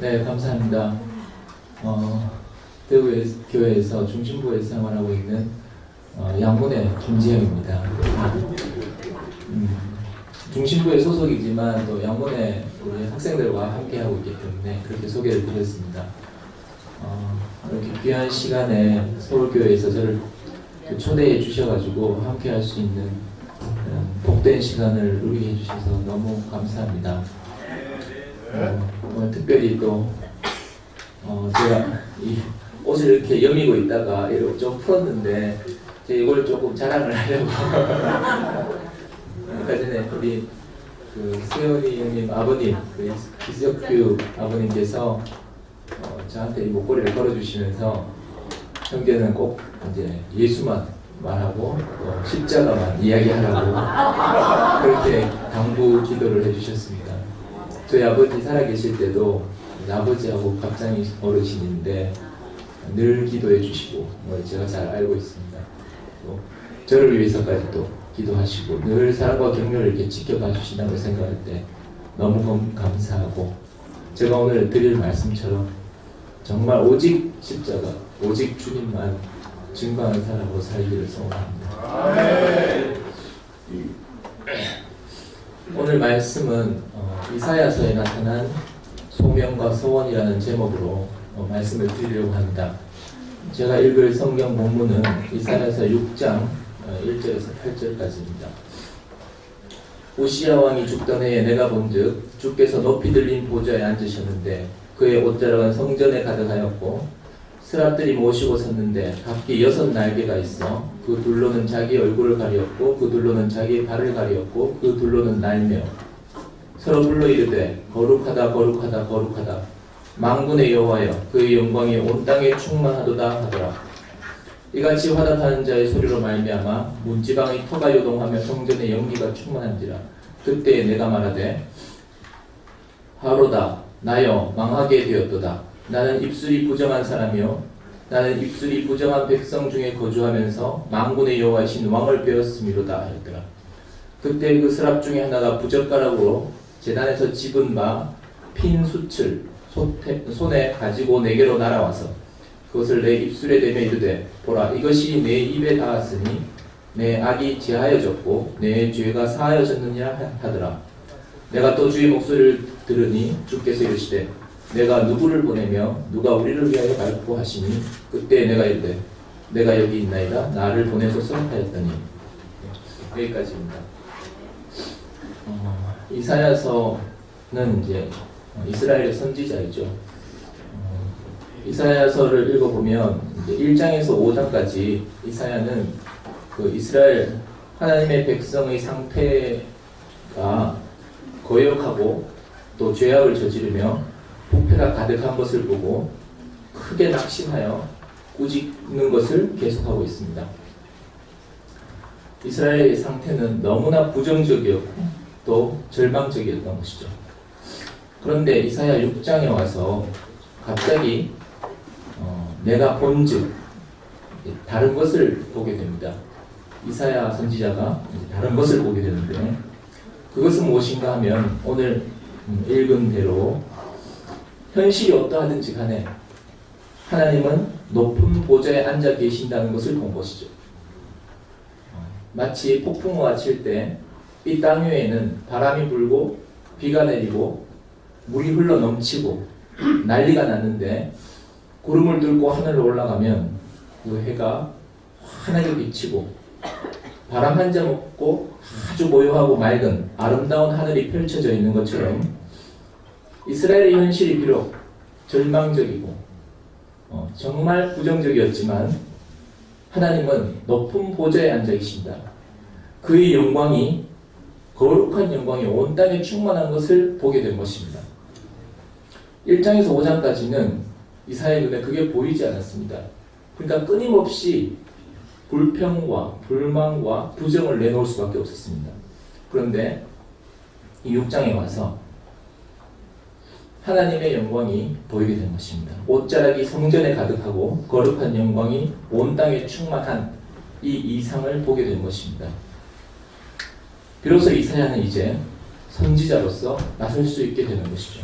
네, 감사합니다. 대구 교회에서 중심부에 생활하고 있는 양문의 김지영입니다. 중심부에 소속이지만 또 양문의 우리 학생들과 함께하고 있기 때문에 그렇게 소개를 드렸습니다. 이렇게 귀한 시간에 서울교회에서 저를 초대해 주셔가지고 함께할 수 있는 복된 시간을 누리게 해주셔서 너무 감사합니다. 오늘 특별히 또 제가 이 옷을 이렇게 여미고 있다가 이렇게 좀 풀었는데 제가 이걸 조금 자랑을 하려고 아까 전에 우리 세훈이 형님 아버님 기석규 아버님께서 저한테 이 목걸이를 걸어주시면서 형제는 꼭 이제 예수만 말하고 또 십자가만 이야기하라고 그렇게 당부 기도를 해주셨습니다. 저희 아버지 살아계실 때도 아버지하고 갑장이 어르신인데 늘 기도해 주시고 제가 잘 알고 있습니다. 또 저를 위해서까지 또 기도하시고 늘 사랑과 격려를 이렇게 지켜봐 주신다고 생각할 때 너무 감사하고 제가 오늘 드릴 말씀처럼 정말 오직 십자가, 오직 주님만 증거하는 사람으로 살기를 소원합니다. 오늘 말씀은 이사야서에 나타난 소명과 소원이라는 제목으로 말씀을 드리려고 합니다. 제가 읽을 성경 본문은 이사야서 6장 1절에서 8절까지입니다. 우시야 왕이 죽던 해에 내가 본즉 주께서 높이 들린 보좌에 앉으셨는데 그의 옷자락은 성전에 가득하였고 스랍들이 모시고 섰는데 각기 6 날개가 있어 그 둘로는 자기 얼굴을 가리었고 그 둘로는 자기 발을 가리었고 그 둘로는 날며 서로 불러 이르되 거룩하다 거룩하다 거룩하다 만군의 여호와여 그의 영광이 온 땅에 충만하도다 하더라. 이같이 화답하는 자의 소리로 말미암아 문지방의 터가 요동하며 성전의 연기가 충만한지라. 그때 내가 말하되 하로다 나여 망하게 되었도다. 나는 입술이 부정한 사람이요 나는 입술이 부정한 백성 중에 거주하면서 만군의 여호와이신 왕을 배웠음이로다 하였더라. 그때 그 스랍 중에 하나가 부젓가락으로 제단에서 집은 바 핀 숯을 손에 가지고 내게로 날아와서 그것을 내 입술에 대며 이르되 보라 이것이 내 입에 닿았으니 내 악이 제하여졌고 내 죄가 사하여졌느냐 하더라. 내가 또 주의 목소리를 들으니 주께서 이르시되 내가 누구를 보내며 누가 우리를 위하여 갈고 하시니 그때 내가 이르되 내가 여기 있나이다 나를 보내소서 하였더니. 여기까지입니다. 이사야서는 이제 이스라엘의 선지자이죠. 이사야서를 읽어보면 이제 1장에서 5장까지 이사야는 그 이스라엘 하나님의 백성의 상태가 거역하고 또 죄악을 저지르며 부패가 가득한 것을 보고 크게 낙심하여 꾸짖는 것을 계속하고 있습니다. 이스라엘의 상태는 너무나 부정적이었고 또 절망적이었던 것이죠. 그런데 이사야 6장에 와서 갑자기 내가 본즉 다른 것을 보게 됩니다. 이사야 선지자가 다른 것을 보게 되는데 그것은 무엇인가 하면 오늘 읽은 대로 현실이 어떠하든지 간에 하나님은 높은 보좌에 앉아 계신다는 것을 본 것이죠. 마치 폭풍우가 칠 때 이 땅 위에는 바람이 불고 비가 내리고 물이 흘러 넘치고 난리가 났는데 구름을 뚫고 하늘로 올라가면 그 해가 환하게 비치고 바람 한 점 없고 아주 모요하고 맑은 아름다운 하늘이 펼쳐져 있는 것처럼 이스라엘의 현실이 비록 절망적이고 정말 부정적이었지만 하나님은 높은 보좌에 앉아 계신다. 그의 영광이 거룩한 영광이 온 땅에 충만한 것을 보게 된 것입니다. 1장에서 5장까지는 이사야의 눈에 그게 보이지 않았습니다. 그러니까 끊임없이 불평과 불만과 부정을 내놓을 수밖에 없었습니다. 그런데 이 6장에 와서 하나님의 영광이 보이게 된 것입니다. 옷자락이 성전에 가득하고 거룩한 영광이 온 땅에 충만한 이 이상을 보게 된 것입니다. 비로소 이사야는 이제 선지자로서 나설 수 있게 되는 것이죠.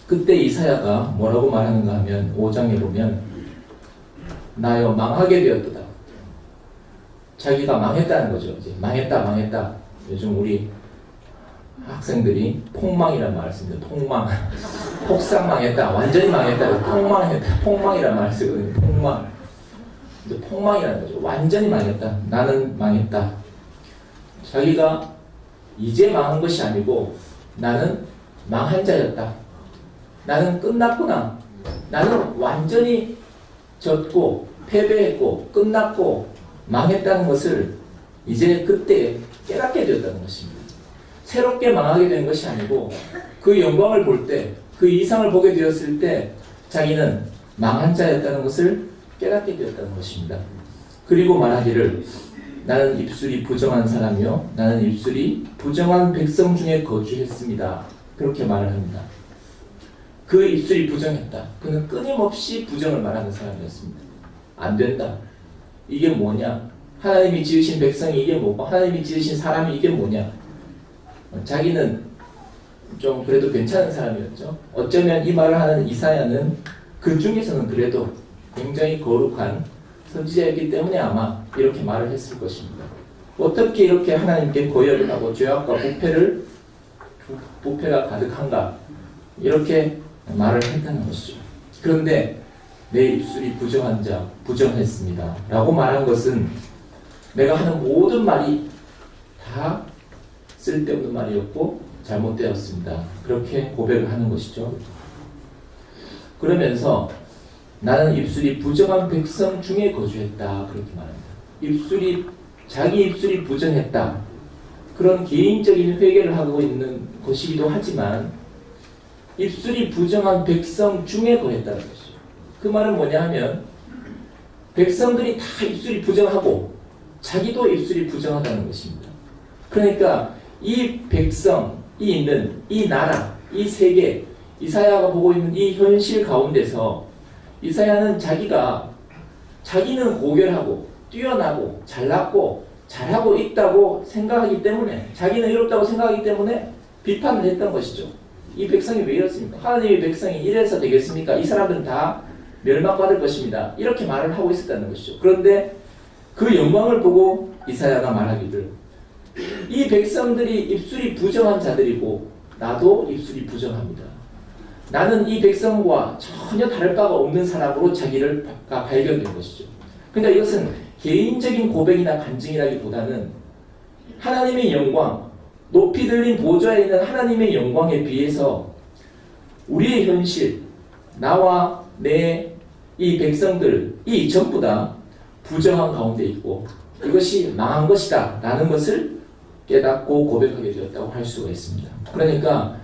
그때 이사야가 뭐라고 말하는가 하면 5장에 보면 나여 망하게 되었도다. 자기가 망했다는 거죠. 이제 망했다. 요즘 우리 학생들이 폭망이라는 말을 씁니다. 폭망. 폭삭 망했다. 완전히 망했다. 폭망이라는 말을 쓰거든요. 폭망. 이제 폭망이라는 거죠. 완전히 망했다. 나는 망했다. 자기가 이제 망한 것이 아니고 나는 망한 자였다. 나는 끝났구나. 나는 완전히 졌고 패배했고 끝났고 망했다는 것을 이제 그때 깨닫게 되었다는 것입니다. 새롭게 망하게 된 것이 아니고 그 영광을 볼 때, 그 이상을 보게 되었을 때 자기는 망한 자였다는 것을 깨닫게 되었다는 것입니다. 그리고 말하기를 나는 입술이 부정한 사람이요 나는 입술이 부정한 백성 중에 거주했습니다. 그렇게 말을 합니다. 그 입술이 부정했다. 그는 끊임없이 부정을 말하는 사람이었습니다. 안 된다. 이게 뭐냐? 하나님이 지으신 백성이 이게 뭐고 하나님이 지으신 사람이 이게 뭐냐? 자기는 좀 그래도 괜찮은 사람이었죠. 어쩌면 이 말을 하는 이사야는 그 중에서는 그래도 굉장히 거룩한 선지자였기 때문에 아마 이렇게 말을 했을 것입니다. 어떻게 이렇게 하나님께 거열을 하고 죄악과 부패가 가득한가? 이렇게 말을 했다는 것이죠. 그런데 내 입술이 부정했습니다. 라고 말한 것은 내가 하는 모든 말이 다 쓸데없는 말이었고 잘못되었습니다. 그렇게 고백을 하는 것이죠. 그러면서 나는 입술이 부정한 백성 중에 거주했다. 그렇게 말합니다. 자기 입술이 부정했다. 그런 개인적인 회개를 하고 있는 것이기도 하지만 입술이 부정한 백성 중에 거했다는 것이죠. 그 말은 뭐냐 하면 백성들이 다 입술이 부정하고 자기도 입술이 부정하다는 것입니다. 그러니까 이 백성이 있는 이 나라, 이 세계, 이사야가 보고 있는 이 현실 가운데서 이사야는 자기는 고결하고 뛰어나고 잘났고 잘하고 있다고 생각하기 때문에 자기는 이롭다고 생각하기 때문에 비판을 했던 것이죠. 이 백성이 왜 이렇습니까? 하나님의 백성이 이래서 되겠습니까? 이 사람들은 다 멸망받을 것입니다. 이렇게 말을 하고 있었다는 것이죠. 그런데 그 영광을 보고 이사야가 말하기를 이 백성들이 입술이 부정한 자들이고 나도 입술이 부정합니다. 나는 이 백성과 전혀 다를 바가 없는 사람으로 자기를 발견된 것이죠. 그러니까 이것은 개인적인 고백이나 간증이라기보다는 하나님의 영광, 높이 들린 보좌에 있는 하나님의 영광에 비해서 우리의 현실, 나와 내 이 백성들이 전부 다 부정한 가운데 있고 이것이 망한 것이다 라는 것을 깨닫고 고백하게 되었다고 할 수가 있습니다. 그러니까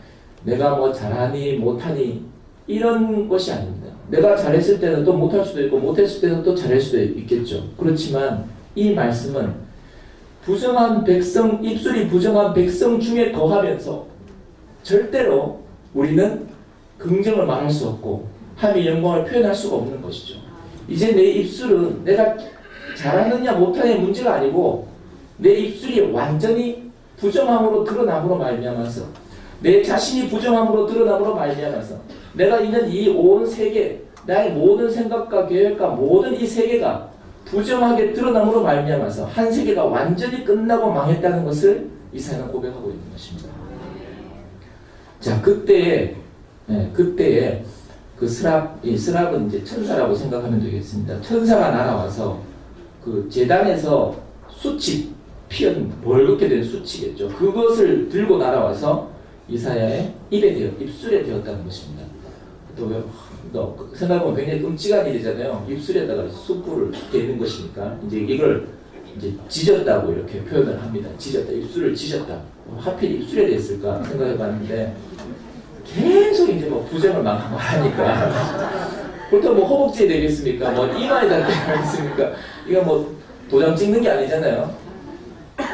내가 뭐 잘하니 못하니 이런 것이 아닙니다. 내가 잘했을 때는 또 못할 수도 있고 못했을 때는 또 잘할 수도 있겠죠. 그렇지만 이 말씀은 부정한 백성, 입술이 부정한 백성 중에 거하면서 절대로 우리는 긍정을 말할 수 없고 하나님의 영광을 표현할 수가 없는 것이죠. 이제 내 입술은 내가 잘하느냐 못하느냐의 문제가 아니고 내 입술이 완전히 부정함으로 드러남으로 말미암아서 내 자신이 부정함으로 드러남으로 말미암아서 내가 있는 이 온 세계, 나의 모든 생각과 계획과 모든 이 세계가 부정하게 드러남으로 말미암아서 한 세계가 완전히 끝나고 망했다는 것을 이사야는 고백하고 있는 것입니다. 자, 그때에 그 스랍은 이제 천사라고 생각하면 되겠습니다. 천사가 날아와서 그 제단에서 수치, 벌겋게 된 수치겠죠. 그것을 들고 날아와서 이사야의 입술에 되었다는 것입니다. 또 생각해보면 굉장히 끔찍한 일이잖아요. 입술에다가 숯불을 대는 것이니까 이제 이걸 이제 찢었다고 이렇게 표현을 합니다. 찢었다, 입술을 찢었다. 하필 입술에 됐을까 생각해봤는데 계속 이제 뭐 부정을 막 말하니까 보통 뭐 허벅지에 되겠습니까? 뭐 이마에다 되겠습니까? 이거 뭐 도장 찍는 게 아니잖아요.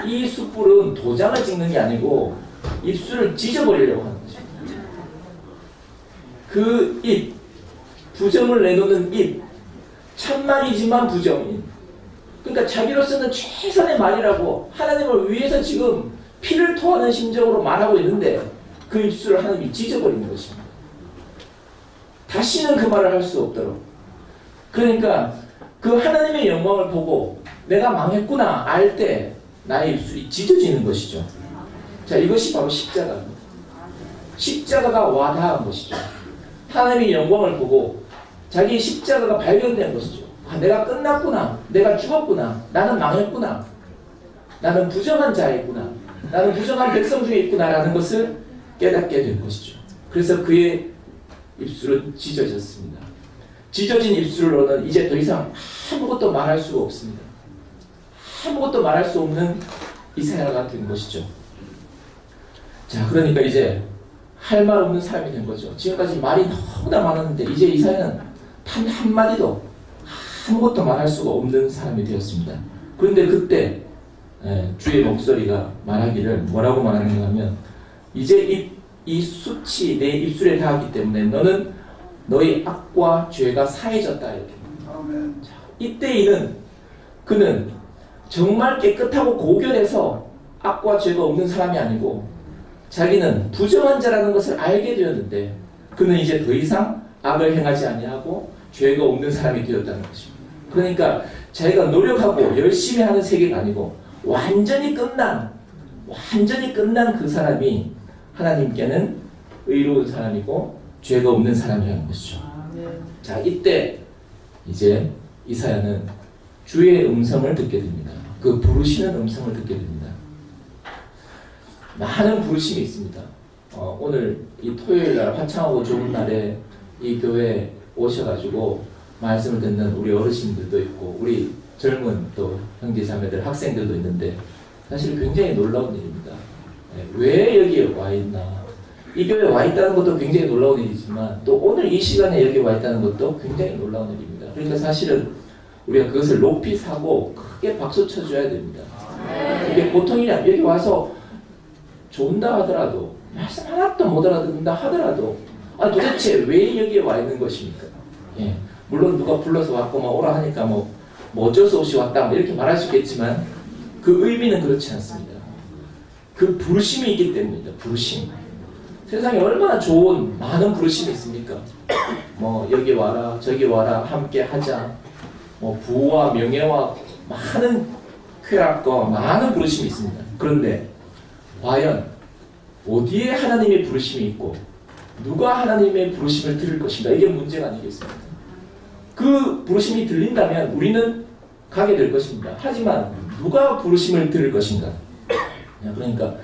이 숯불은 도장을 찍는 게 아니고 입술을 찢어버리려고 하는 거죠. 그 입, 부정을 내놓는 입, 참말이지만 부정인. 그러니까 자기로서는 최선의 말이라고 하나님을 위해서 지금 피를 토하는 심정으로 말하고 있는데 그 입술을 하나님이 찢어버리는 것입니다. 다시는 그 말을 할 수 없도록. 그러니까 그 하나님의 영광을 보고 내가 망했구나 알 때 나의 입술이 찢어지는 것이죠. 자, 이것이 바로 십자가입니다. 십자가가 와닿은 것이죠. 하나님의 영광을 보고 자기 십자가가 발견된 것이죠. 아, 내가 끝났구나. 내가 죽었구나. 나는 망했구나. 나는 부정한 자였구나. 나는 부정한 백성 중에 있구나 라는 것을 깨닫게 된 것이죠. 그래서 그의 입술은 찢어졌습니다. 찢어진 입술로는 이제 더 이상 아무것도 말할 수가 없습니다. 아무것도 말할 수 없는 이사야가 된 것이죠. 자, 그러니까 이제 할 말 없는 사람이 된 거죠. 지금까지 말이 너무나 많았는데 이제 이사야는 단 한마디도 아무것도 말할 수가 없는 사람이 되었습니다. 그런데 그때 주의 목소리가 말하기를 뭐라고 말하는가 하면 이제 이 수치 내 입술에 닿았기 때문에 너는 너희 악과 죄가 사해졌다 이렇게. 자, 이때 그는 정말 깨끗하고 고결해서 악과 죄가 없는 사람이 아니고 자기는 부정한 자라는 것을 알게 되었는데 그는 이제 더 이상 악을 행하지 아니하고 죄가 없는 사람이 되었다는 것입니다. 그러니까 자기가 노력하고 열심히 하는 세계가 아니고 완전히 끝난 그 사람이 하나님께는 의로운 사람이고 죄가 없는 사람이라는 것이죠. 자, 이때 이제 이사야는 주의 음성을 듣게 됩니다. 그 부르시는 음성을 듣게 됩니다. 많은 부르심이 있습니다. 오늘 이 토요일날 화창하고 좋은 날에 이 교회에 오셔가지고 말씀을 듣는 우리 어르신들도 있고 우리 젊은 또 형제자매들 학생들도 있는데 사실 굉장히 놀라운 일입니다. 왜 여기에 와 있나? 이 교회에 와 있다는 것도 굉장히 놀라운 일이지만 또 오늘 이 시간에 여기 와 있다는 것도 굉장히 놀라운 일입니다. 그러니까 사실은 우리가 그것을 높이 사고 크게 박수 쳐줘야 됩니다. 이게 보통 일이 아니에요. 여기 와서 좋다 하더라도 말씀 하나도 못 알아듣는다 하더라도 도대체 왜 여기에 와 있는 것입니까? 예, 물론 누가 불러서 왔고 오라 하니까 뭐 어쩔 수 없이 왔다 이렇게 말할 수 있겠지만 그 의미는 그렇지 않습니다. 그 부르심이 있기 때문입니다. 부르심. 세상에 얼마나 좋은 많은 부르심이 있습니까? 여기 와라 저기 와라 함께 하자 부와 명예와 많은 쾌락과 많은 부르심이 있습니다. 그런데 과연 어디에 하나님의 부르심이 있고 누가 하나님의 부르심을 들을 것인가? 이게 문제가 아니겠습니까? 그 부르심이 들린다면 우리는 가게 될 것입니다. 하지만 누가 부르심을 들을 것인가? 그러니까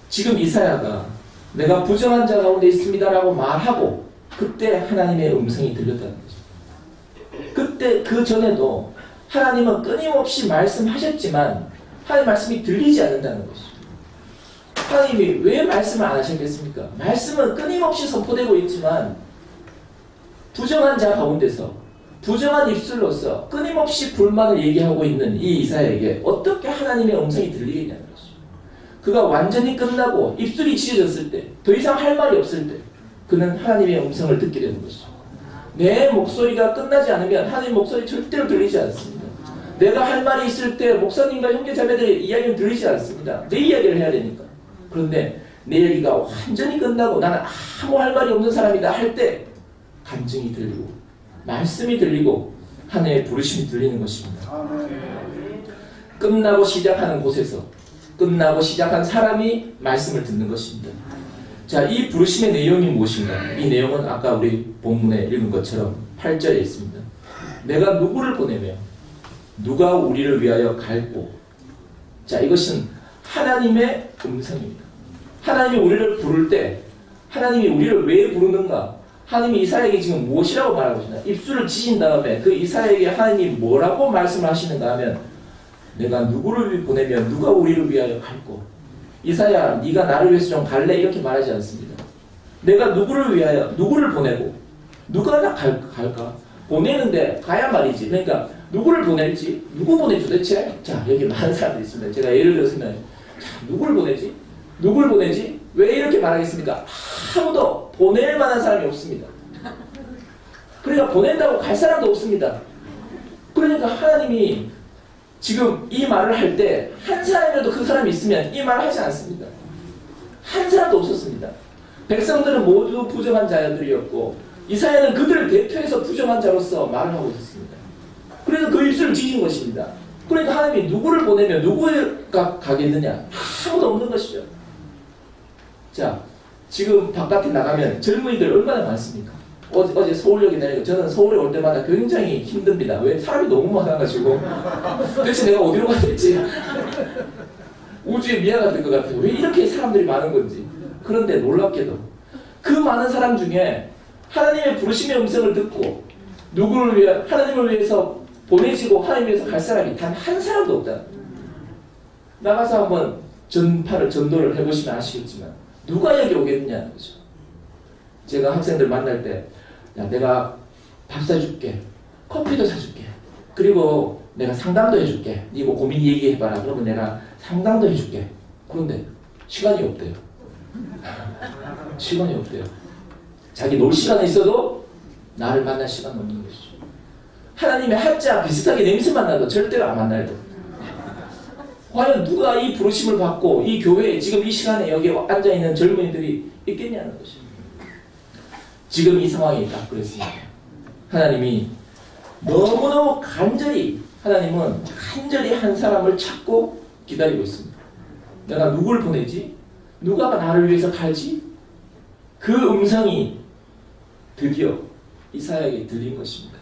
지금 이사야가 내가 부정한 자 가운데 있습니다라고 말하고 그때 하나님의 음성이 들렸다는 거죠. 그때 그 전에도 하나님은 끊임없이 말씀하셨지만 하나님의 말씀이 들리지 않는다는 것이죠. 하나님이 왜 말씀을 안 하셨겠습니까? 말씀은 끊임없이 선포되고 있지만 부정한 자 가운데서 부정한 입술로서 끊임없이 불만을 얘기하고 있는 이 이사야에게 어떻게 하나님의 음성이 들리겠냐는 것이죠. 그가 완전히 끝나고 입술이 찢어졌을 때 더 이상 할 말이 없을 때 그는 하나님의 음성을 듣게 되는 것이죠. 내 목소리가 끝나지 않으면 하나님 목소리 절대로 들리지 않습니다. 내가 할 말이 있을 때 목사님과 형제자매들의 이야기는 들리지 않습니다. 내 이야기를 해야 되니까. 그런데 내 얘기가 완전히 끝나고 나는 아무 할 말이 없는 사람이다 할 때 간증이 들리고 말씀이 들리고 하나님의 부르심이 들리는 것입니다. 끝나고 시작하는 곳에서 끝나고 시작한 사람이 말씀을 듣는 것입니다. 자, 이 부르심의 내용이 무엇인가? 이 내용은 아까 우리 본문에 읽은 것처럼 8절에 있습니다. 내가 누구를 보내며 누가 우리를 위하여 갈고. 자, 이것은 하나님의 음성입니다. 하나님이 우리를 부를 때 하나님이 우리를 왜 부르는가? 하나님이 이사야에게 지금 무엇이라고 말하고 있나? 입술을 찢은 다음에 그 이사야에게 하나님이 뭐라고 말씀을 하시는가 하면 내가 누구를 보내면 누가 우리를 위하여 갈고. 이사야 네가 나를 위해서 좀 갈래? 이렇게 말하지 않습니다. 내가 누구를 위하여 누구를 보내고 누가 나 갈까? 보내는데 가야 말이지. 그러니까 누구를 보낼지 누구 보내지 도대체? 자, 여기 많은 사람들이 있습니다. 제가 예를 들었으면 누구를 보내지? 누구를 보내지? 왜 이렇게 말하겠습니까? 아무도 보낼 만한 사람이 없습니다. 그러니까 보낸다고 갈 사람도 없습니다. 그러니까 하나님이 지금 이 말을 할 때 한 사람이라도 그 사람이 있으면 이 말을 하지 않습니다. 한 사람도 없었습니다. 백성들은 모두 부정한 자들이었고 이사야는 그들을 대표해서 부정한 자로서 말을 하고 있었습니다. 그래서 그 입술을 뒤진 것입니다. 그러니까 하나님이 누구를 보내면 누구가 가겠느냐? 아무도 없는 것이죠. 자, 지금 바깥에 나가면 젊은이들 얼마나 많습니까? 어제 서울역에 내리고 저는 서울에 올 때마다 굉장히 힘듭니다. 왜? 사람이 너무 많아가지고 도대체 내가 어디로 가야 될지 우주의 미아가 될 것 같아요. 왜 이렇게 사람들이 많은 건지. 그런데 놀랍게도 그 많은 사람 중에 하나님의 부르심의 음성을 듣고 누구를 위해 하나님을 위해서 보내지고 하나님을 위해서 갈 사람이 단 한 사람도 없다. 나가서 한번 전도를 해보시면 아시겠지만 누가 여기 오겠느냐는 거죠. 제가 학생들 만날 때 야, 내가 밥 사줄게, 커피도 사줄게, 그리고 내가 상담도 해줄게. 네 뭐 고민 얘기해봐라. 그러면 내가 상담도 해줄게. 그런데 시간이 없대요. 시간이 없대요. 자기 놀 시간이 있어도 나를 만날 시간 없는 것이죠. 하나님의 한자 비슷하게 냄새만 나도 절대로 안 만날 거. 과연 누가 이 부르심을 받고 이 교회에 지금 이 시간에 여기 앉아있는 젊은이들이 있겠냐는 것입니다. 지금 이 상황이 딱 그랬습니다. 하나님이 너무너무 간절히 하나님은 간절히 한 사람을 찾고 기다리고 있습니다. 내가 누굴 보내지? 누가 나를 위해서 갈지? 그 음성이 드디어 이사야에게 들린 것입니다.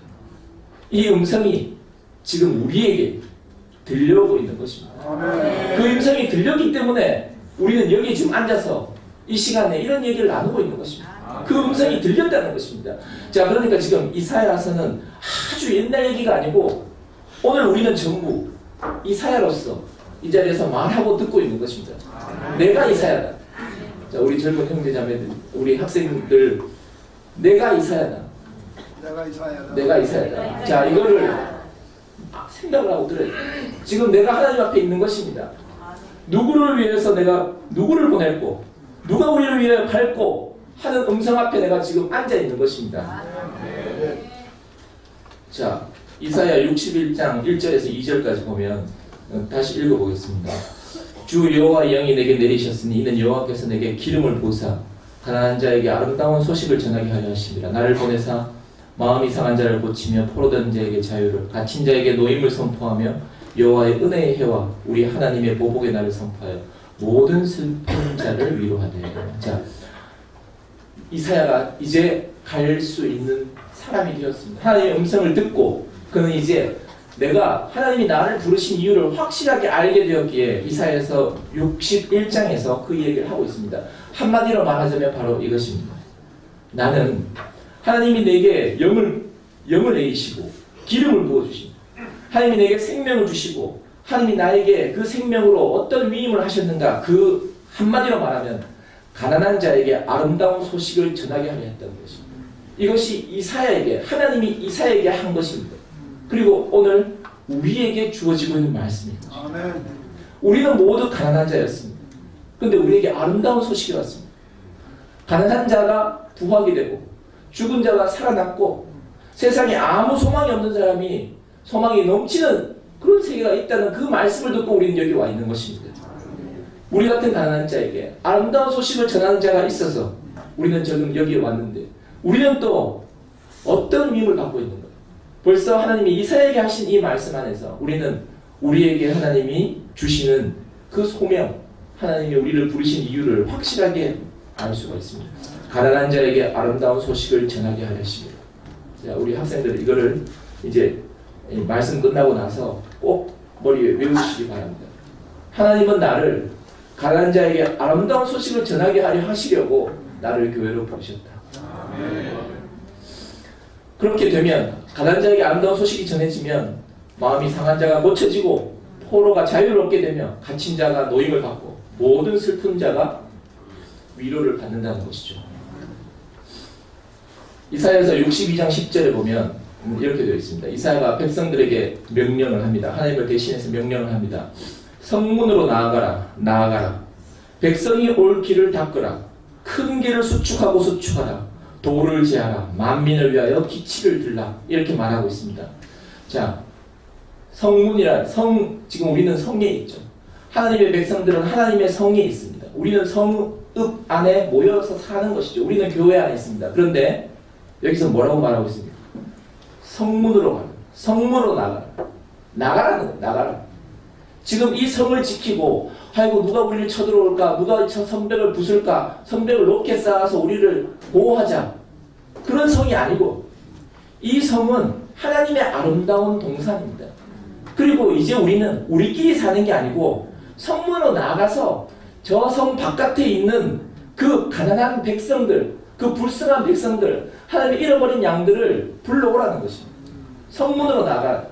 이 음성이 지금 우리에게 들려오고 있는 것입니다. 그 음성이 들렸기 때문에 우리는 여기 지금 앉아서 이 시간에 이런 얘기를 나누고 있는 것입니다. 그 음성이 들렸다는 것입니다. 자, 그러니까 지금 이사야서는 아주 옛날 얘기가 아니고 오늘 우리는 전부 이사야로서 이 자리에서 말하고 듣고 있는 것입니다. 내가 이사야다. 자, 우리 젊은 형제자매들, 우리 학생들, 내가 이사야다. 내가 이사야다. 자, 이거를 생각을 하고 들어야 돼. 지금 내가 하나님 앞에 있는 것입니다. 누구를 위해서 내가 누구를 보냈고 누가 우리를 위해 갈고 하는 음성 앞에 내가 지금 앉아 있는 것입니다. 자, 이사야 61장 1절에서 2절까지 보면 다시 읽어보겠습니다. 주 여호와의 영이 내게 내리셨으니 이는 여호와께서 내게 기름을 부으사 가난한 자에게 아름다운 소식을 전하게 하려 하심이라. 나를 보내사 마음이 상한 자를 고치며 포로된 자에게 자유를, 갇힌 자에게 노임을 선포하며 여호와의 은혜의 해와 우리 하나님의 보복의 날을 선포하여 모든 슬픈 자를 위로하되. 자, 이사야가 이제 갈 수 있는 사람이 되었습니다. 하나님의 음성을 듣고 그는 이제 내가 하나님이 나를 부르신 이유를 확실하게 알게 되었기에 이사야서 61장에서 그 얘기를 하고 있습니다. 한마디로 말하자면 바로 이것입니다. 나는 하나님이 내게 영을 내리시고 기름을 부어주신, 하나님이 내게 생명을 주시고 하나님이 나에게 그 생명으로 어떤 위임을 하셨는가, 그 한마디로 말하면 가난한 자에게 아름다운 소식을 전하게 하려 했던 것입니다. 이것이 이사야에게, 하나님이 이사야에게 한 것입니다. 그리고 오늘 우리에게 주어지고 있는 말씀입니다. 우리는 모두 가난한 자였습니다. 그런데 우리에게 아름다운 소식이 왔습니다. 가난한 자가 부하게 되고 죽은 자가 살아났고 세상에 아무 소망이 없는 사람이 소망이 넘치는 그런 세계가 있다는 그 말씀을 듣고 우리는 여기 와 있는 것입니다. 우리 같은 가난한 자에게 아름다운 소식을 전하는 자가 있어서 우리는 지금 여기에 왔는데 우리는 또 어떤 위임을 갖고 있는 거예요? 벌써 하나님이 이사야에게 하신 이 말씀 안에서 우리는 우리에게 하나님이 주시는 그 소명, 하나님이 우리를 부르신 이유를 확실하게 알 수가 있습니다. 가난한 자에게 아름다운 소식을 전하게 하려 하십니다. 자, 우리 학생들 이거를 이제 말씀 끝나고 나서 꼭 머리에 외우시기 바랍니다. 하나님은 나를 가난한 자에게 아름다운 소식을 전하게 하려 하시려고 나를 교회로 부르셨다. 그렇게 되면 가난한 자에게 아름다운 소식이 전해지면 마음이 상한 자가 고쳐지고 포로가 자유를 얻게 되며 갇힌 자가 노임을 받고 모든 슬픈 자가 위로를 받는다는 것이죠. 이사야서 62장 10절에 보면 이렇게 되어 있습니다. 이사야가 백성들에게 명령을 합니다. 하나님을 대신해서 명령을 합니다. 성문으로 나아가라, 나아가라. 백성이 올 길을 닦으라. 큰 길을 수축하고 수축하라. 도를 제하라. 만민을 위하여 기치를 들라. 이렇게 말하고 있습니다. 자, 성문이란 지금 우리는 성에 있죠. 하나님의 백성들은 하나님의 성에 있습니다. 우리는 성읍 안에 모여서 사는 것이죠. 우리는 교회 안에 있습니다. 그런데 여기서 뭐라고 말하고 있습니까? 성문으로 가라. 성문으로 나가라. 나가라는 거예요. 나가라. 지금 이 성을 지키고 아이고 누가 우리를 쳐들어올까? 누가 성벽을 부술까? 성벽을 높게 쌓아서 우리를 보호하자. 그런 성이 아니고 이 성은 하나님의 아름다운 동산입니다. 그리고 이제 우리는 우리끼리 사는 게 아니고 성문으로 나가서 저 성 바깥에 있는 그 가난한 백성들, 그 불쌍한 백성들, 하나님의 잃어버린 양들을 불러오라는 것입니다. 성문으로 나가.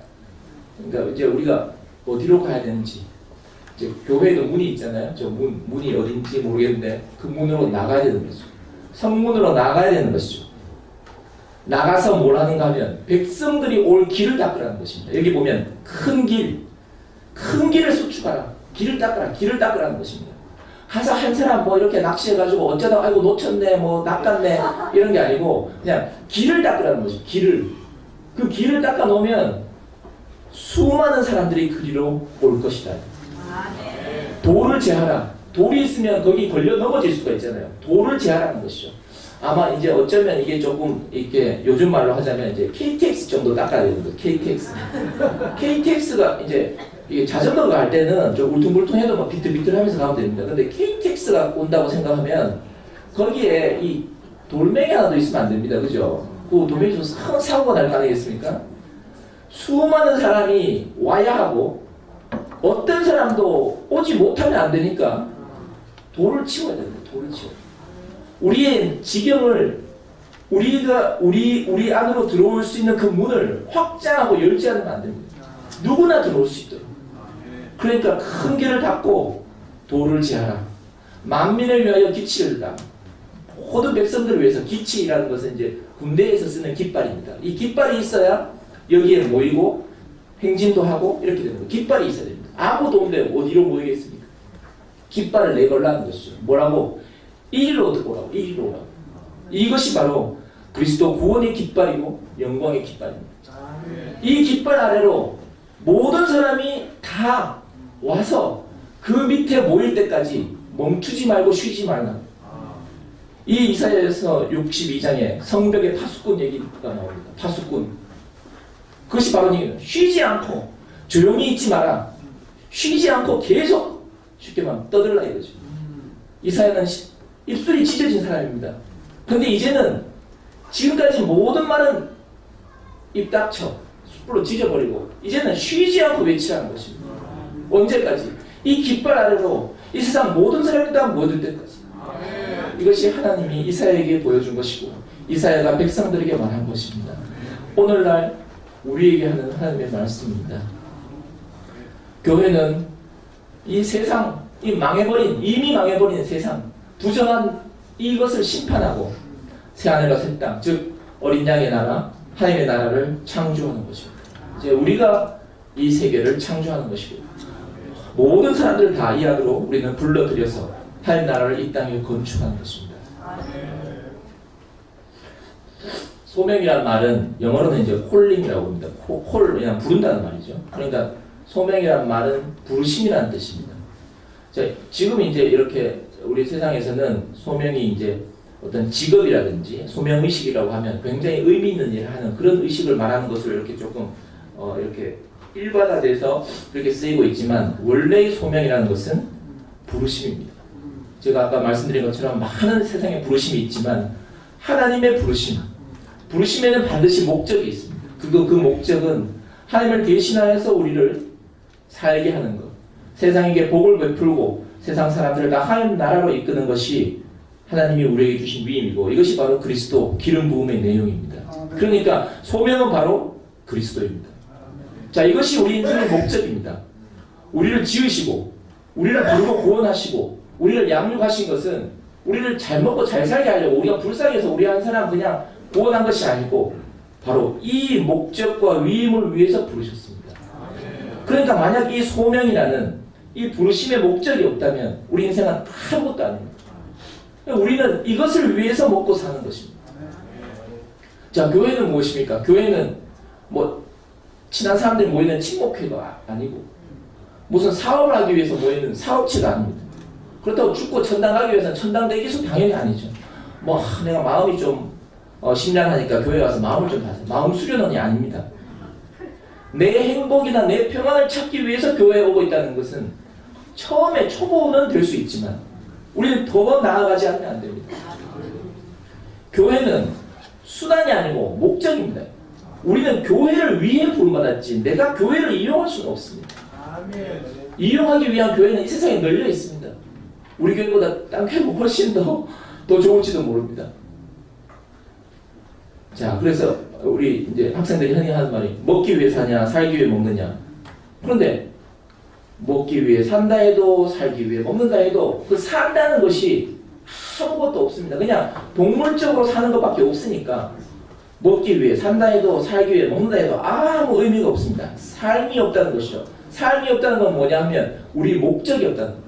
그러니까 이제 우리가 어디로 가야 되는지, 이제 교회에도 문이 있잖아요. 저 문이 어딘지 모르겠는데 그 문으로 나가야 되는 거죠. 성문으로 나가야 되는 것이죠. 나가서 뭘 하는가 하면 백성들이 올 길을 닦으라는 것입니다. 여기 보면 큰 길을 수축하라. 길을 닦으라. 길을 닦으라는 것입니다. 가서 한 사람 뭐 이렇게 낚시해가지고 어쩌다 아이고 놓쳤네 뭐 낚았네 이런 게 아니고 그냥 길을 닦으라는 것입니다. 그 길을 닦아 놓으면 수많은 사람들이 그리로 올 것이다. 돌을 제하라. 돌이 있으면 거기 걸려 넘어질 수가 있잖아요. 돌을 제하라는 것이죠. 아마 이제 어쩌면 이게 조금 이렇게 요즘 말로 하자면 이제 KTX 정도 닦아야 되는 거예요. KTX가 이제 이게 자전거가 갈 때는 좀 울퉁불퉁해도 막 비틀비틀하면서 가면 됩니다. 근데 KTX가 온다고 생각하면 거기에 이 돌멩이 하나도 있으면 안 됩니다. 그죠? 그 돌멩이 좀 큰 사고가 날 거 아니겠습니까? 수많은 사람이 와야 하고 어떤 사람도 오지 못하면 안 되니까 돌을 치워야 됩니다. 돌을 치워. 우리의 지경을 우리 안으로 들어올 수 있는 그 문을 확장하고 열지 않으면 안 됩니다. 누구나 들어올 수 있도록. 그러니까 큰 길을 닫고 돌을 제하라. 만민을 위하여 기치를 다. 모든 백성들을 위해서 기치라는 것은 이제 군대에서 쓰는 깃발입니다. 이 깃발이 있어야 여기에 모이고 행진도 하고 이렇게 되는 거예요. 깃발이 있어야 됩니다. 아무도 없는데 어디로 모이겠습니까? 깃발을 내걸라는 것이죠. 뭐라고? 이리로 오라고. 이리로 오라고. 이것이 바로 그리스도 구원의 깃발이고 영광의 깃발입니다. 이 깃발 아래로 모든 사람이 다 와서 그 밑에 모일 때까지 멈추지 말고 쉬지 말라. 이 이사야서 62장에 성벽의 파수꾼 얘기가 나옵니다. 파수꾼. 그것이 바로 쉬지 않고 조용히 있지 마라. 쉬지 않고 계속 쉽게 말하면 떠들라 이거죠. 이사야는 입술이 찢어진 사람입니다. 근데 이제는 지금까지 모든 말은 입 닥쳐 숯불로 찢어버리고 이제는 쉬지 않고 외치라는 것입니다. 언제까지? 이 깃발 아래로 이 세상 모든 사람이 다 모여들 때까지. 이것이 하나님이 이사야에게 보여준 것이고 이사야가 백성들에게 말한 것입니다. 오늘날 우리에게 하는 하나님의 말씀입니다. 교회는 이 세상, 이미 망해버린 세상, 부정한 이것을 심판하고 새하늘과 새 땅, 즉 어린 양의 나라, 하나님의 나라를 창조하는 것입니다. 이제 우리가 이 세계를 창조하는 것이고 모든 사람들을 다 이하도록 우리는 불러들여서 하나님 나라를 이 땅에 건축하는 것입니다. 소명이란 말은 영어로는 이제 콜링이라고 합니다. 그냥 부른다는 말이죠. 그러니까 소명이란 말은 부르심이라는 뜻입니다. 자, 지금 이제 이렇게 우리 세상에서는 소명이 이제 어떤 직업이라든지 소명의식이라고 하면 굉장히 의미 있는 일을 하는 그런 의식을 말하는 것을 이렇게 조금 이렇게 일반화돼서 그렇게 쓰이고 있지만 원래의 소명이라는 것은 부르심입니다. 제가 아까 말씀드린 것처럼 많은 세상에 부르심이 있지만 하나님의 부르심에는 반드시 목적이 있습니다. 그 목적은 하나님을 대신하여서 우리를 살게 하는 것, 세상에게 복을 베풀고 세상 사람들을 다 하나님 나라로 이끄는 것이 하나님이 우리에게 주신 위임이고 이것이 바로 그리스도 기름 부음의 내용입니다. 그러니까 소명은 바로 그리스도입니다. 자, 이것이 우리 인생의 목적입니다. 우리를 지으시고 우리를 부르고 구원하시고 우리를 양육하신 것은 우리를 잘 먹고 잘 살게 하려고 우리가 불쌍해서 우리 한 사람 그냥 구원한 것이 아니고 바로 이 목적과 위임을 위해서 부르셨습니다. 그러니까 만약 이 소명이라는 이 부르심의 목적이 없다면 우리 인생은 아무것도 아닙니다. 우리는 이것을 위해서 먹고 사는 것입니다. 자, 교회는 무엇입니까? 교회는 뭐 친한 사람들이 모이는 친목회가 아니고 무슨 사업을 하기 위해서 모이는 사업체가 아닙니다. 그렇다고 죽고 천당 가기 위해서는 천당 대기소 당연히 아니죠. 뭐 내가 마음이 좀 심란하니까 교회 와서 마음을 좀 다져. 마음 수련원이 아닙니다. 내 행복이나 내 평안을 찾기 위해서 교회에 오고 있다는 것은 처음에 초보는 될 수 있지만 우리는 더 나아가지 않으면 안 됩니다. 교회는 수단이 아니고 목적입니다. 우리는 교회를 위해 부름받았지 내가 교회를 이용할 수는 없습니다. 이용하기 위한 교회는 이 세상에 널려 있습니다. 우리 교회보다 딴 교회가 훨씬 더 좋을지도 모릅니다. 자, 그래서 우리 이제 학생들이 흔히 하는 말이 먹기 위해 사냐, 살기 위해 먹느냐. 그런데 먹기 위해 산다 해도 살기 위해 먹는다 해도 그 산다는 것이 아무것도 없습니다. 그냥 동물적으로 사는 것밖에 없으니까 먹기 위해 산다 해도 살기 위해 먹는다 해도 아무 의미가 없습니다. 삶이 없다는 것이죠. 삶이 없다는 건 뭐냐 하면 우리 목적이 없다는 거예요.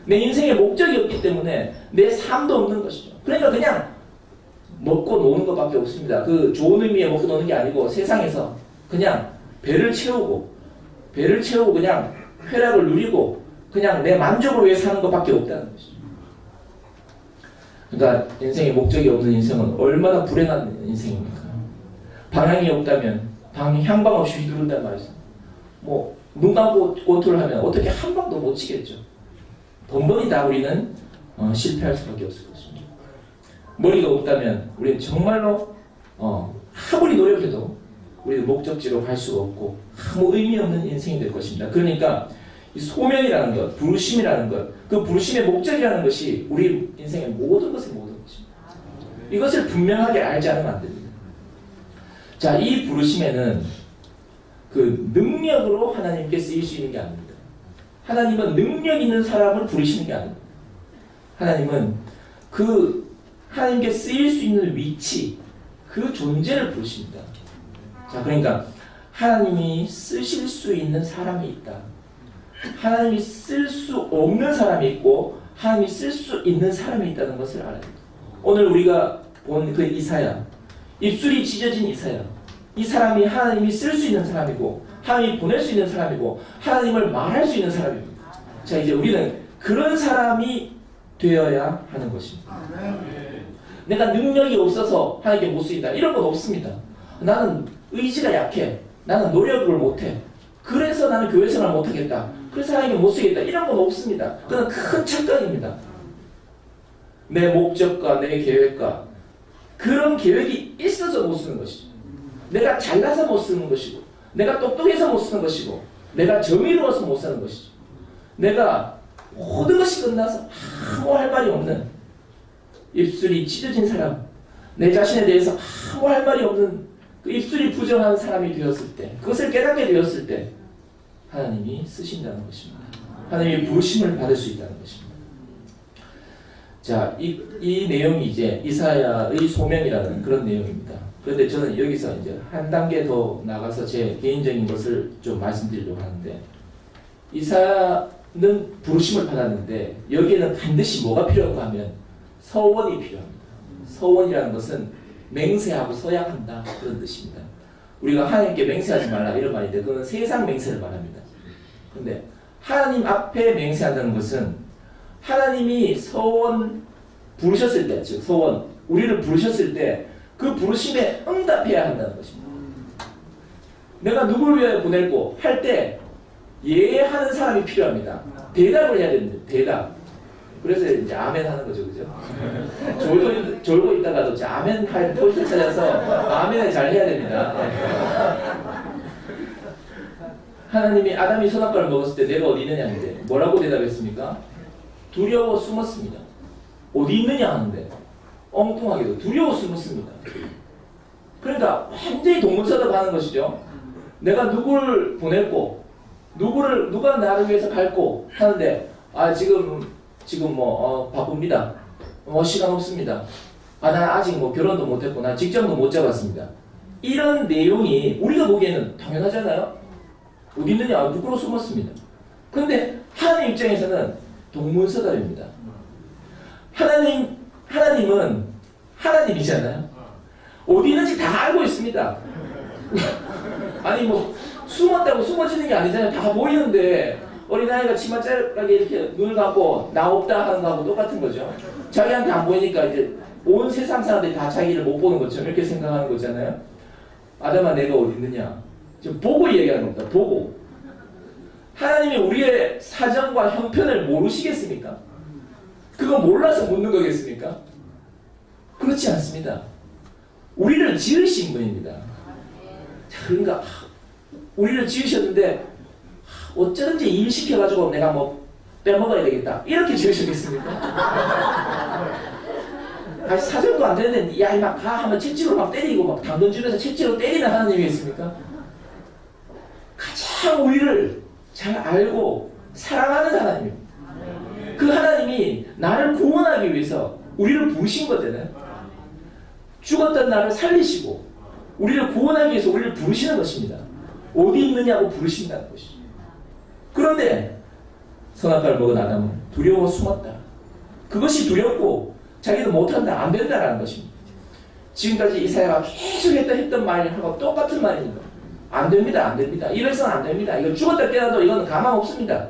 내 인생에 목적이 없기 때문에 내 삶도 없는 것이죠. 그러니까 그냥 먹고 노는 것밖에 없습니다. 그 좋은 의미의 먹고 노는 게 아니고 세상에서 그냥 배를 채우고 그냥 쾌락을 누리고 그냥 내 만족을 위해 사는 것밖에 없다는 것이죠. 그러니까 인생에 목적이 없는 인생은 얼마나 불행한 인생입니까? 방향이 없다면 향방 없이 휘두른단 말이죠. 뭐 눈 감고 고투를 하면 어떻게 한 방도 못 치겠죠. 번번이 우리는 실패할 수밖에 없을 것입니다. 머리가 없다면 우리는 정말로 아무리 노력해도 우리는 목적지로 갈 수가 없고 아무 의미 없는 인생이 될 것입니다. 그러니까 이 소명이라는 것, 부르심이라는 것, 그 부르심의 목적이라는 것이 우리 인생의 모든 것입니다. 이것을 분명하게 알지 않으면 안 됩니다. 자, 이 부르심에는 그 능력으로 하나님께 쓰일 수 있는 게 아닙니다. 하나님은 능력 있는 사람을 부르시는 게 아닙니다. 하나님은 그 하나님께 쓰일 수 있는 위치, 그 존재를 부르십니다. 자, 그러니까 하나님이 쓰실 수 있는 사람이 있다. 하나님이 쓸 수 없는 사람이 있고 하나님이 쓸 수 있는 사람이 있다는 것을 알아야 됩니다. 오늘 우리가 본 그 이사야, 입술이 찢어진 이사야, 이 사람이 하나님이 쓸 수 있는 사람이고 하나님이 보낼 수 있는 사람이고 하나님을 말할 수 있는 사람입니다. 자, 이제 우리는 그런 사람이 되어야 하는 것입니다. 내가 능력이 없어서 하나님께 못 쓰인다 이런 건 없습니다. 나는 의지가 약해, 나는 노력을 못해, 그래서 나는 교회 생활 못하겠다, 그래서 하나님께 못 쓰겠다 이런 건 없습니다. 그건 큰 착각입니다. 내 목적과 내 계획과 그런 계획이 있어서 못 쓰는 것이죠. 내가 잘나서 못 쓰는 것이고 내가 똑똑해서 못 쓰는 것이고 내가 정의로워서 못 쓰는 것이죠. 내가 모든 것이 끝나서 아무 할 말이 없는 입술이 찢어진 사람, 내 자신에 대해서 아무 할 말이 없는 그 입술이 부정한 사람이 되었을 때, 그것을 깨닫게 되었을 때 하나님이 쓰신다는 것입니다. 하나님의 부르심을 받을 수 있다는 것입니다. 자, 이 내용이 이제 이사야의 소명이라는 그런 내용입니다. 그런데 저는 여기서 이제 한 단계 더 나가서 제 개인적인 것을 좀 말씀드리려고 하는데, 이사야는 부르심을 받았는데 여기에는 반드시 뭐가 필요하고 하면 서원이 필요합니다. 서원이라는 것은 맹세하고 서약한다 그런 뜻입니다. 우리가 하나님께 맹세하지 말라 이런 말인데 그건 세상 맹세를 말합니다. 그런데 하나님 앞에 맹세한다는 것은 하나님이 서원 부르셨을 때, 즉 서원, 우리를 부르셨을 때 그 부르심에 응답해야 한다는 것입니다. 내가 누구를 위하여 보낼고 할 때 예하는 사람이 필요합니다. 대답을 해야 됩니다. 대답. 그래서 이제 아멘 하는 거죠, 그죠? 졸고 있다가도 아멘 할 포인트 찾아서 아멘을 잘 해야 됩니다. 하나님이 아담이 선악과를 먹었을 때 내가 어디 있느냐 하는데 뭐라고 대답했습니까? 두려워 숨었습니다. 어디 있느냐 하는데 엉뚱하게도 두려워 숨었습니다. 그러니까 완전히 동문서답하는 것이죠. 내가 누구를 보냈고 누가 나를 위해서 갈고 하는데 지금 바쁩니다. 시간 없습니다. 난 아직 결혼도 못했고 난 직장도 못 잡았습니다. 이런 내용이 우리가 보기에는 당연하잖아요. 어디 있느냐? 누구로 숨었습니다. 그런데 하나님 입장에서는 동문서답입니다. 하나님은 하나님이잖아요. 어디 있는지 다 알고 있습니다. 아니 숨었다고 숨어지는 게 아니잖아요. 다 보이는데 어린아이가 치마 짧게 이렇게 눈을 감고 나 없다 하는 거하고 똑같은 거죠. 자기한테 안 보이니까 이제 온 세상 사람들이 다 자기를 못 보는 것처럼 이렇게 생각하는 거잖아요. 아담아 내가 어디 있느냐? 지금 보고 얘기하는 겁니다. 보고. 하나님이 우리의 사정과 형편을 모르시겠습니까? 그거 몰라서 묻는 거겠습니까? 그렇지 않습니다. 우리를 지으신 분입니다. 자, 그러니까 우리를 지으셨는데 어쩌든지 일 시켜가지고 내가 뭐 빼먹어야 되겠다 이렇게 지으셨겠습니까? 아니 사정도 안 되는데 야 막 가 하면 채찍으로 막 때리고 막 당근 주면서 채찍으로 때리는 하나님이겠습니까? 가장 우리를 잘 알고 사랑하는 하나님입니다. 그 하나님이 나를 구원하기 위해서 우리를 부르신 거잖아요. 죽었던 나를 살리시고 우리를 구원하기 위해서 우리를 부르시는 것입니다. 어디 있느냐고 부르신다는 것이죠. 그런데 선악과를 먹은 아담은 두려워 숨었다. 그것이 두렵고 자기도 못한다, 안 된다라는 것입니다. 지금까지 이사야가 계속 했던 말하고 똑같은 말입니다. 안 됩니다, 안 됩니다. 이 백성은 안 됩니다. 이거 죽었다 깨어나도 이건 가망 없습니다.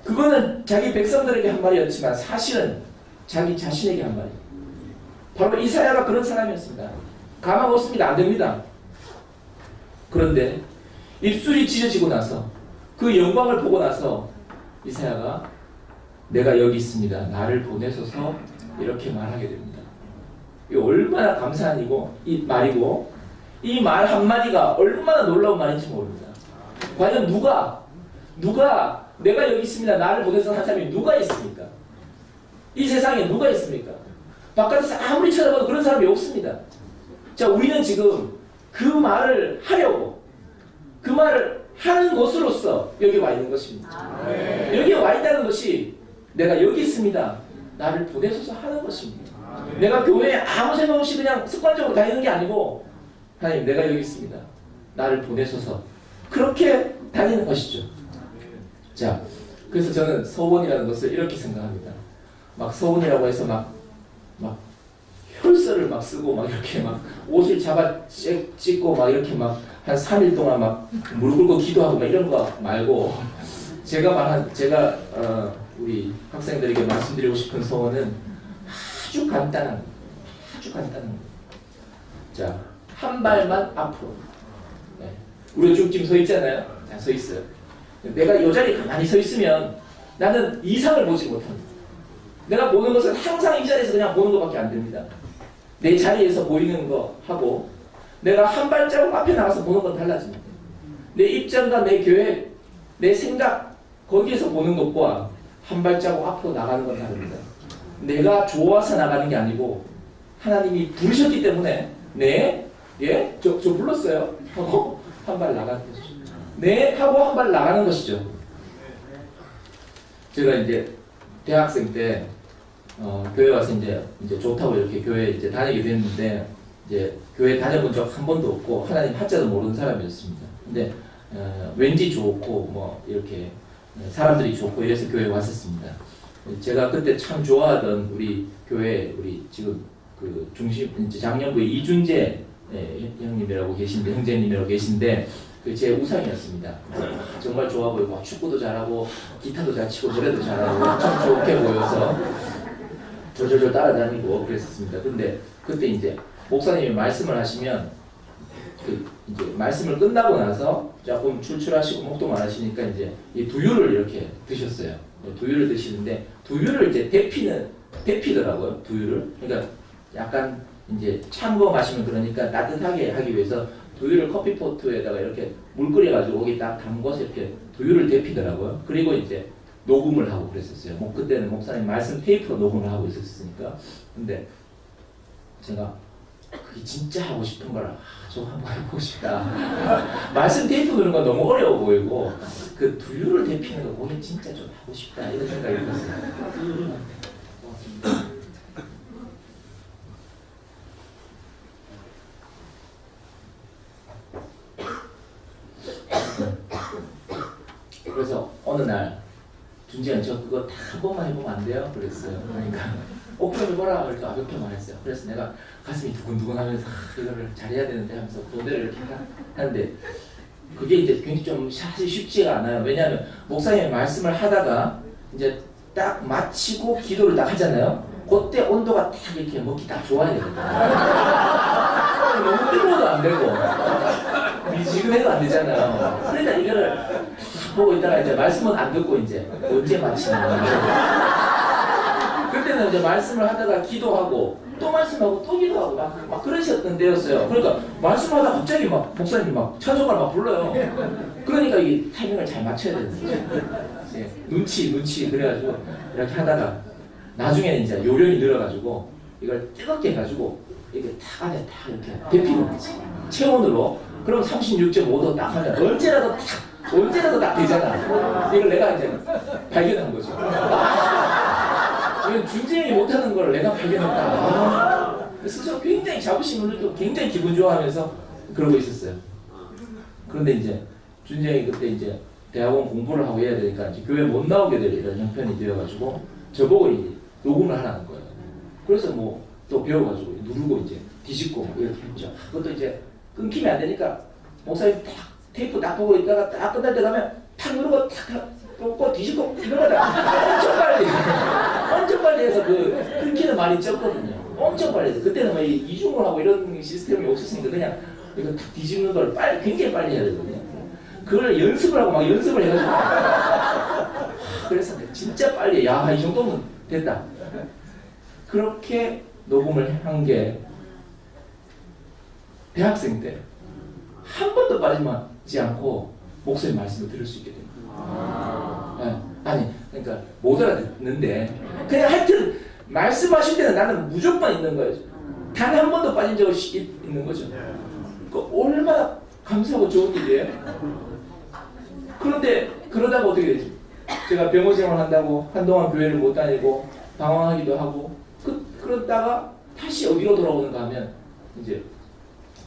그거는 자기 백성들에게 한 말이었지만 사실은 자기 자신에게 한 말이에요. 바로 이사야가 그런 사람이었습니다. 가망 없습니다, 안 됩니다. 그런데 입술이 찢어지고 나서 그 영광을 보고 나서 이사야가 내가 여기 있습니다. 나를 보내소서 이렇게 말하게 됩니다. 이 얼마나 감사한 이 말이고 이 말 한마디가 얼마나 놀라운 말인지 모릅니다. 과연 누가 내가 여기 있습니다. 나를 보내서 한 사람이 누가 있습니까? 이 세상에 누가 있습니까? 바깥에서 아무리 쳐다봐도 그런 사람이 없습니다. 자, 우리는 지금 그 말을 하려고 그 말을 하는 것으로서 여기 와 있는 것입니다. 여기 와 있다는 것이 내가 여기 있습니다. 나를 보내소서 하는 것입니다. 내가 교회에 아무 생각 없이 그냥 습관적으로 다니는 게 아니고 하나님 내가 여기 있습니다. 나를 보내소서 그렇게 다니는 것이죠. 자, 그래서 저는 서원이라는 것을 이렇게 생각합니다. 막 서원이라고 해서 막 혈서를 막 쓰고 막 이렇게 막 옷을 잡아 찢고 막 이렇게 막 한 3일 동안 막 무릎 꿇고 기도하고 막 이런 거 말고 제가 우리 학생들에게 말씀드리고 싶은 소원은 아주 간단한 거. 자, 한 발만 앞으로. 네. 우리가 쭉 지금 서 있잖아요. 서 있어요. 내가 이 자리에 가만히 서 있으면 나는 이상을 보지 못합니다. 내가 보는 것은 항상 이 자리에서 그냥 보는 것밖에 안 됩니다. 내 자리에서 보이는 거 하고 내가 한 발자국 앞에 나가서 보는 건 달라집니다. 내 입장과 내 계획, 내 생각 거기에서 보는 것과 한 발자국 앞으로 나가는 건 다릅니다. 내가 좋아서 나가는 게 아니고 하나님이 부르셨기 때문에 저 불렀어요 하고 한 발 나가는 것이죠. 네 하고 한 발 나가는 것이죠. 제가 이제 대학생 때 교회 와서 이제 좋다고 이렇게 교회 이제 다니게 됐는데 이제 교회 다녀본 적 한 번도 없고 하나님 하자도 모르는 사람이었습니다. 근데 왠지 좋고 뭐 이렇게 사람들이 좋고 이래서 교회에 왔었습니다. 제가 그때 참 좋아하던 우리 교회 우리 지금 그 중심 이제 작년부에 이준재 형님이라고 계신데 형제님이라고 계신데 그 제 우상이었습니다. 정말 좋아 보이고 축구도 잘하고 기타도 잘 치고 노래도 잘하고 참 좋게 보여서 졸졸졸 따라다니고 그랬었습니다. 근데 그때 이제 목사님이 말씀을 하시면 그 이제 말씀을 끝나고 나서 조금 출출하시고 목도 많으시니까 이제 이 두유를 이렇게 드셨어요. 두유를 드시는데 두유를 이제 데피더라고요. 두유를. 그러니까 약간 이제 찬 거 마시면 그러니까 따뜻하게 하기 위해서 두유를 커피포트에다가 이렇게 물 끓여가지고 거기 딱 담궈서 이렇게 두유를 데피더라고요. 그리고 이제 녹음을 하고 그랬었어요. 그때는 목사님 말씀 테이프로 녹음을 하고 있었으니까. 근데 제가 그게 진짜 하고 싶은 거라 좀 한번 해보고 싶다. 말씀 테이프 그런 건 너무 어려워 보이고 그 두유를 데피는 거 그게 진짜 좀 하고 싶다 이런 생각이 들었어요. 그래서 어느 날 준지현 저 그거 다 한 번만 해보면 안 돼요? 그랬어요. 그러니까 그럼 해보라 그러니까 가볍게 말했어요. 그래서 내가 가슴이 두근두근하면서 이거를 잘해야 되는데 하면서 고대를 이렇게 하는데 그게 이제 굉장히 좀 사실 쉽지가 않아요. 왜냐하면 목사님이 말씀을 하다가 이제 딱 마치고 기도를 딱 하잖아요. 그때 온도가 딱 이렇게 먹기 딱 좋아야 되거든요. 너무 뜨거워도 안 되고 미지근해도 안 되잖아요. 그러니까 이거를 딱 보고 있다가 이제 말씀은 안 듣고 이제 언제 마치나. 그때는 이제 말씀을 하다가 기도하고 또 말씀하고 또 기도하고 막 그러셨던 때였어요. 그러니까 말씀하다 갑자기 막 목사님이 막 찬송가를 막 불러요. 그러니까 이 타이밍을 잘 맞춰야 되는 거죠. 예, 눈치 그래가지고 이렇게 하다가 나중에는 이제 요령이 늘어가지고 이걸 뜨겁게 해가지고 이게 탁 안에 탁 이렇게 데피는 거지. 체온으로. 그럼 36.5도 딱 하면 언제라도 딱 되잖아. 이걸 내가 이제 발견한 거죠. 이건 준재형이 못하는 걸 내가 발견했다. 스스로 굉장히 자부심을 느끼고 굉장히 기분 좋아하면서 그러고 있었어요. 그런데 이제 준재형이 그때 이제 대학원 공부를 하고 해야 되니까 이제 교회 못 나오게 될 이런 형편이 되어가지고 저보고 이제 녹음을 하라는 거예요. 그래서 뭐 또 배워가지고 누르고 이제 뒤집고 이렇게 했죠. 그것도 이제 끊기면 안 되니까 목사님 딱 테이프 딱 보고 있다가 딱 끝날 때 가면 탁 누르고 탁 또 뒤집고 이러다가 엄청 빨리 해서 그 끊기는 많이 쪘거든요. 엄청 빨리 해서 그때는 뭐 이중을 하고 이런 시스템이 없었으니까 그냥 이거 탁 뒤집는 걸 굉장히 빨리 해야 되거든요. 그걸 연습을 하고 막 연습을 해가지고 그래서 진짜 빨리 이 정도면 됐다. 그렇게 녹음을 한 게 대학생 때 한 번도 빠지지 않고 목사님 말씀을 들을 수 있게 됩니다. 아니 그러니까 못 알아듣는데 그냥 하여튼 말씀하실 때는 나는 무조건 있는 거예요. 단 한 번도 빠진 적 없이 있는 거죠. 그 얼마나 감사하고 좋은 일이에요. 그런데 그러다가 어떻게 되지? 제가 병원 생활한다고 한동안 교회를 못 다니고 방황하기도 하고 그러다가 다시 어디로 돌아오는가 하면 이제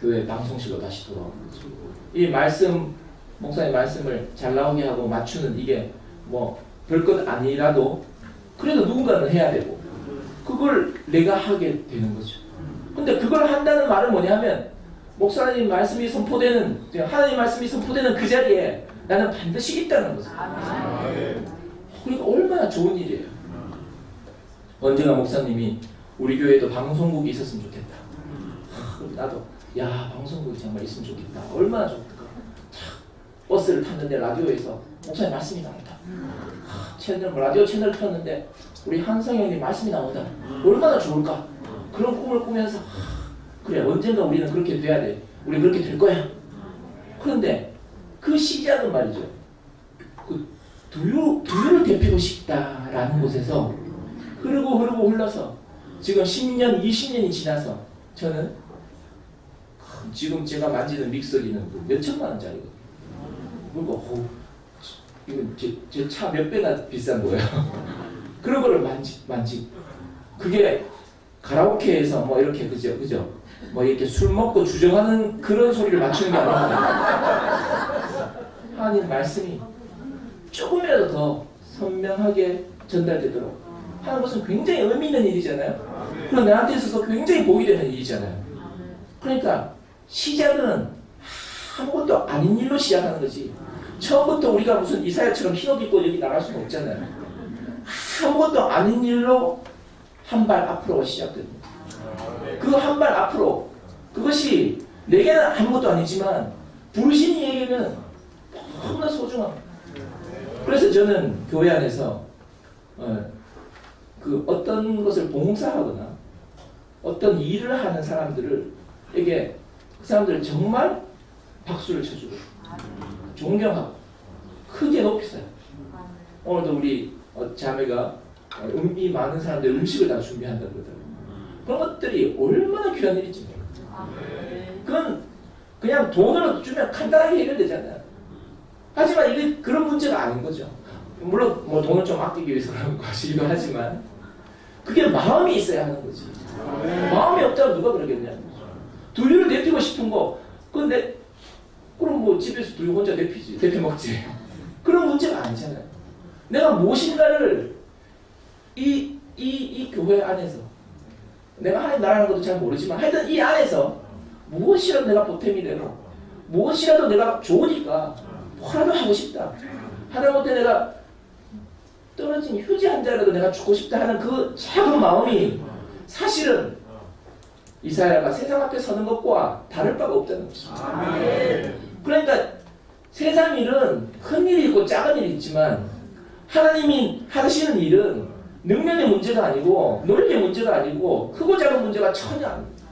교회 방송실로 다시 돌아오는 거죠. 이 말씀 목사님 말씀을 잘 나오게 하고 맞추는 이게 뭐 별것 아니라도 그래도 누군가는 해야 되고 그걸 내가 하게 되는 거죠. 근데 그걸 한다는 말은 뭐냐면 목사님 말씀이 선포되는 하나님 말씀이 선포되는 그 자리에 나는 반드시 있다는 거죠. 그러니까 얼마나 좋은 일이에요. 언젠가 목사님이 우리 교회에도 방송국이 있었으면 좋겠다. 나도 방송국이 정말 있으면 좋겠다. 얼마나 좋을까. 버스를 탔는데 라디오에서 목사님 말씀이 나온다. 라디오 채널을 켰는데 우리 한성형님 말씀이 나온다. 얼마나 좋을까. 그런 꿈을 꾸면서 그래 언젠가 우리는 그렇게 돼야 돼. 우리 그렇게 될 거야. 그런데 그 시작은 말이죠. 그 두유를 데피고 싶다라는 곳에서 흐르고 흘러서 지금 10년, 20년이 지나서 저는 지금 제가 만지는 믹서기는 몇 천만 원짜리거든요. 그리고 이건 제 차 몇 배나 비싼 거예요. 그런 거를 만지. 그게 가라오케에서 뭐 이렇게 그죠? 뭐 이렇게 술 먹고 주정하는 그런 소리를 맞추는 게 아니라 하나님 말씀이 조금이라도 더 선명하게 전달되도록 하는 것은 굉장히 의미 있는 일이잖아요. 그럼 나한테 있어서 굉장히 복이 되는 일이잖아요. 그러니까 시작은 아무것도 아닌 일로 시작하는 거지. 처음부터 우리가 무슨 이사야처럼 흰옷 입고 여기 나갈 수는 없잖아요. 아무것도 아닌 일로 한 발 앞으로 시작됩니다. 그 한 발 앞으로 그것이 내게는 아무것도 아니지만 부르신 이에게는 너무나 소중합니다. 그래서 저는 교회 안에서 그 어떤 것을 봉사하거나 어떤 일을 하는 사람들에게 그 사람들을 정말 박수를 쳐주고 존경하고 크게 높이세요. 오늘도 우리 자매가 이 많은 사람들 음식을 다 준비한다고 그러더라고요. 그런 것들이 얼마나 귀한 일인지 모르겠어요. 그건 그냥 돈으로 주면 간단하게 해결되잖아요. 하지만 이게 그런 문제가 아닌 거죠. 물론 뭐 돈을 좀 아끼기 위해서 그런 것이기도 하지만 그게 마음이 있어야 하는 거지. 마음이 없다면 누가 그러겠냐. 두유를 데피고 싶은 거 근데 그럼 뭐 집에서 두유 혼자 데펴 먹지. 그런 문제가 아니잖아요. 내가 무엇인가를 이 교회 안에서 내가 하나님 나라는 것도 잘 모르지만 하여튼 이 안에서 무엇이라도 내가 보탬이 되고 무엇이라도 내가 좋으니까 뭐라도 하고 싶다. 하다못해 내가 떨어진 휴지 한 장이라도 내가 주고 싶다 하는 그 작은 마음이 사실은 이사야가 세상 앞에 서는 것과 다를 바가 없다는 것입니다. 그러니까 세상 일은 큰 일이 있고 작은 일이 있지만 하나님이 하시는 일은 능력의 문제가 아니고 논리의 문제가 아니고 크고 작은 문제가 전혀 아닙니다.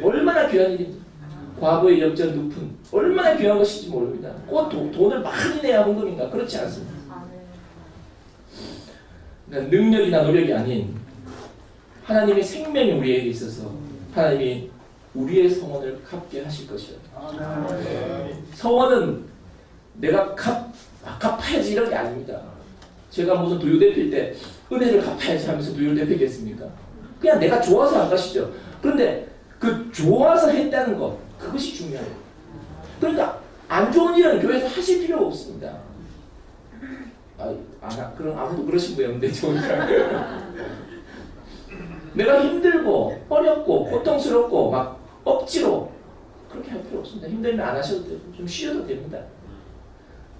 얼마나 귀한 일인지 과거의 역전 늪은 얼마나 귀한 것인지 모릅니다. 꼭 돈을 많이 내야 헌금인가? 그렇지 않습니다. 그러니까 능력이나 노력이 아닌 하나님의 생명이 우리에게 있어서 하나님이 우리의 성원을 갚게 하실 것이요. 성원은 내가 갚아야지 이런 게 아닙니다. 제가 무슨 두유대필 때 은혜를 갚아야지 하면서 두유대필겠습니까? 그냥 내가 좋아서 한 것이죠. 그런데 그 좋아서 했다는 것, 그것이 중요해요. 그러니까 안 좋은 일은 교회에서 하실 필요가 없습니다. 그럼 아무도 그러신 분이 없는데 내가 힘들고 어렵고 고통스럽고 막 억지로 그렇게 할 필요 없습니다. 힘들면 안 하셔도 돼요. 좀 쉬어도 됩니다.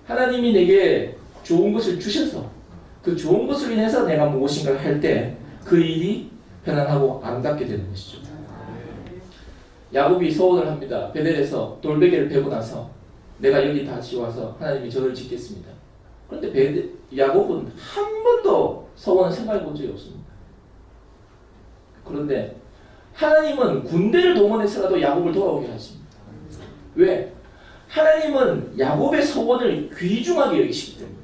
하나님이 내게 좋은 것을 주셔서 그 좋은 것을 인해서 내가 무엇인가를 할 때 그 일이 편안하고 아름답게 되는 것이죠. 야곱이 소원을 합니다. 베델에서 돌베개를 베고 나서 내가 여기 다시 와서 하나님이 저를 짓겠습니다. 그런데 야곱은 한 번도 소원을 생각해 본 적이 없습니다. 그런데 하나님은 군대를 동원해서라도 야곱을 돌아오게 하십니다. 왜? 하나님은 야곱의 소원을 귀중하게 여기시기 때문에.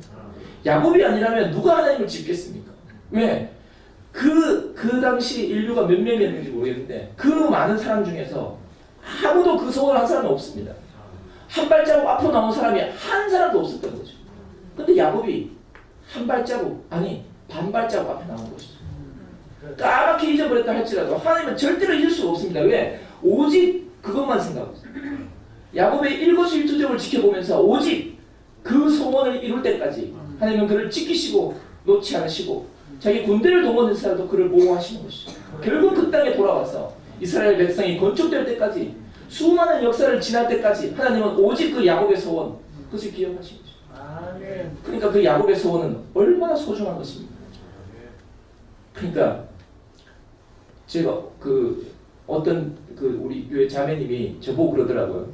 야곱이 아니라면 누가 하나님을 짓겠습니까? 왜? 그 당시 인류가 몇 명이었는지 모르겠는데 그 많은 사람 중에서 아무도 그 소원을 한 사람이 없습니다. 한 발자국 앞으로 나온 사람이 한 사람도 없었던 거죠. 근데 야곱이 한 발자국, 아니 반 발자국 앞에 나온 것이죠. 까맣게 잊어버렸다 할지라도 하나님은 절대로 잊을 수가 없습니다. 왜? 오직 그것만 생각하고 있어요. 야곱의 일거수일투족을 지켜보면서 오직 그 소원을 이룰 때까지 하나님은 그를 지키시고 놓지 않으시고 자기 군대를 동원해서라도 그를 보호하시는 것이죠. 결국 그 땅에 돌아와서 이스라엘 백성이 건축될 때까지 수많은 역사를 지날 때까지 하나님은 오직 그 야곱의 소원 그것을 기억하신 거죠. 그러니까 그 야곱의 소원은 얼마나 소중한 것입니까? 그러니까 제가 어떤 우리 교회 자매님이 저보고 그러더라고요.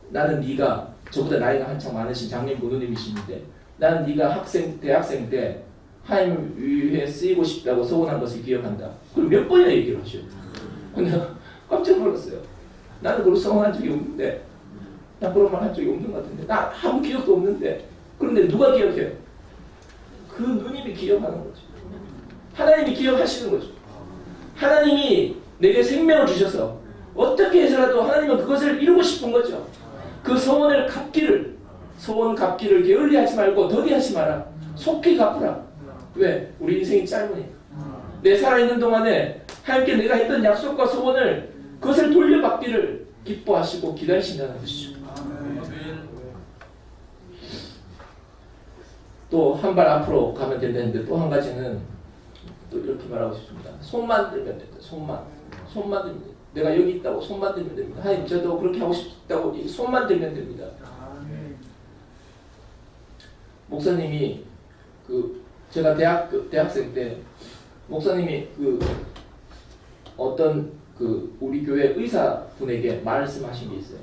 나는 네가 저보다 나이가 한참 많으신 장님 부모님이시는데 나는 네가 대학생 때 하나님 위해 쓰이고 싶다고 소원한 것을 기억한다. 그럼 몇 번이나 얘기를 하셔. 근데 깜짝 놀랐어요. 나는 그런 소원한 적이 없는데 나 그런 말 한 적이 없는 것 같은데 나 아무 기억도 없는데 그런데 누가 기억해요? 그 누님이 기억하는 거죠. 하나님이 기억하시는 거죠. 하나님이 내게 생명을 주셔서 어떻게 해서라도 하나님은 그것을 이루고 싶은 거죠. 그 소원 갚기를 게을리하지 말고 더디하지 마라. 속히 갚으라. 왜? 우리 인생이 짧으니까. 내 살아있는 동안에 하나님께 내가 했던 약속과 소원을 그것을 돌려받기를 기뻐하시고 기다리신다는 것이죠. 또 한 발 앞으로 가면 된다는데 또 한 가지는 또 이렇게 말하고 싶습니다. 손만 들면 된다. 손만 들면 된다. 내가 여기 있다고 손만 들면 됩니다. 하나님 저도 그렇게 하고 싶다고 손만 들면 됩니다. 목사님이 제가 대학생 때 목사님이 어떤 우리 교회 의사분에게 말씀하신 게 있어요.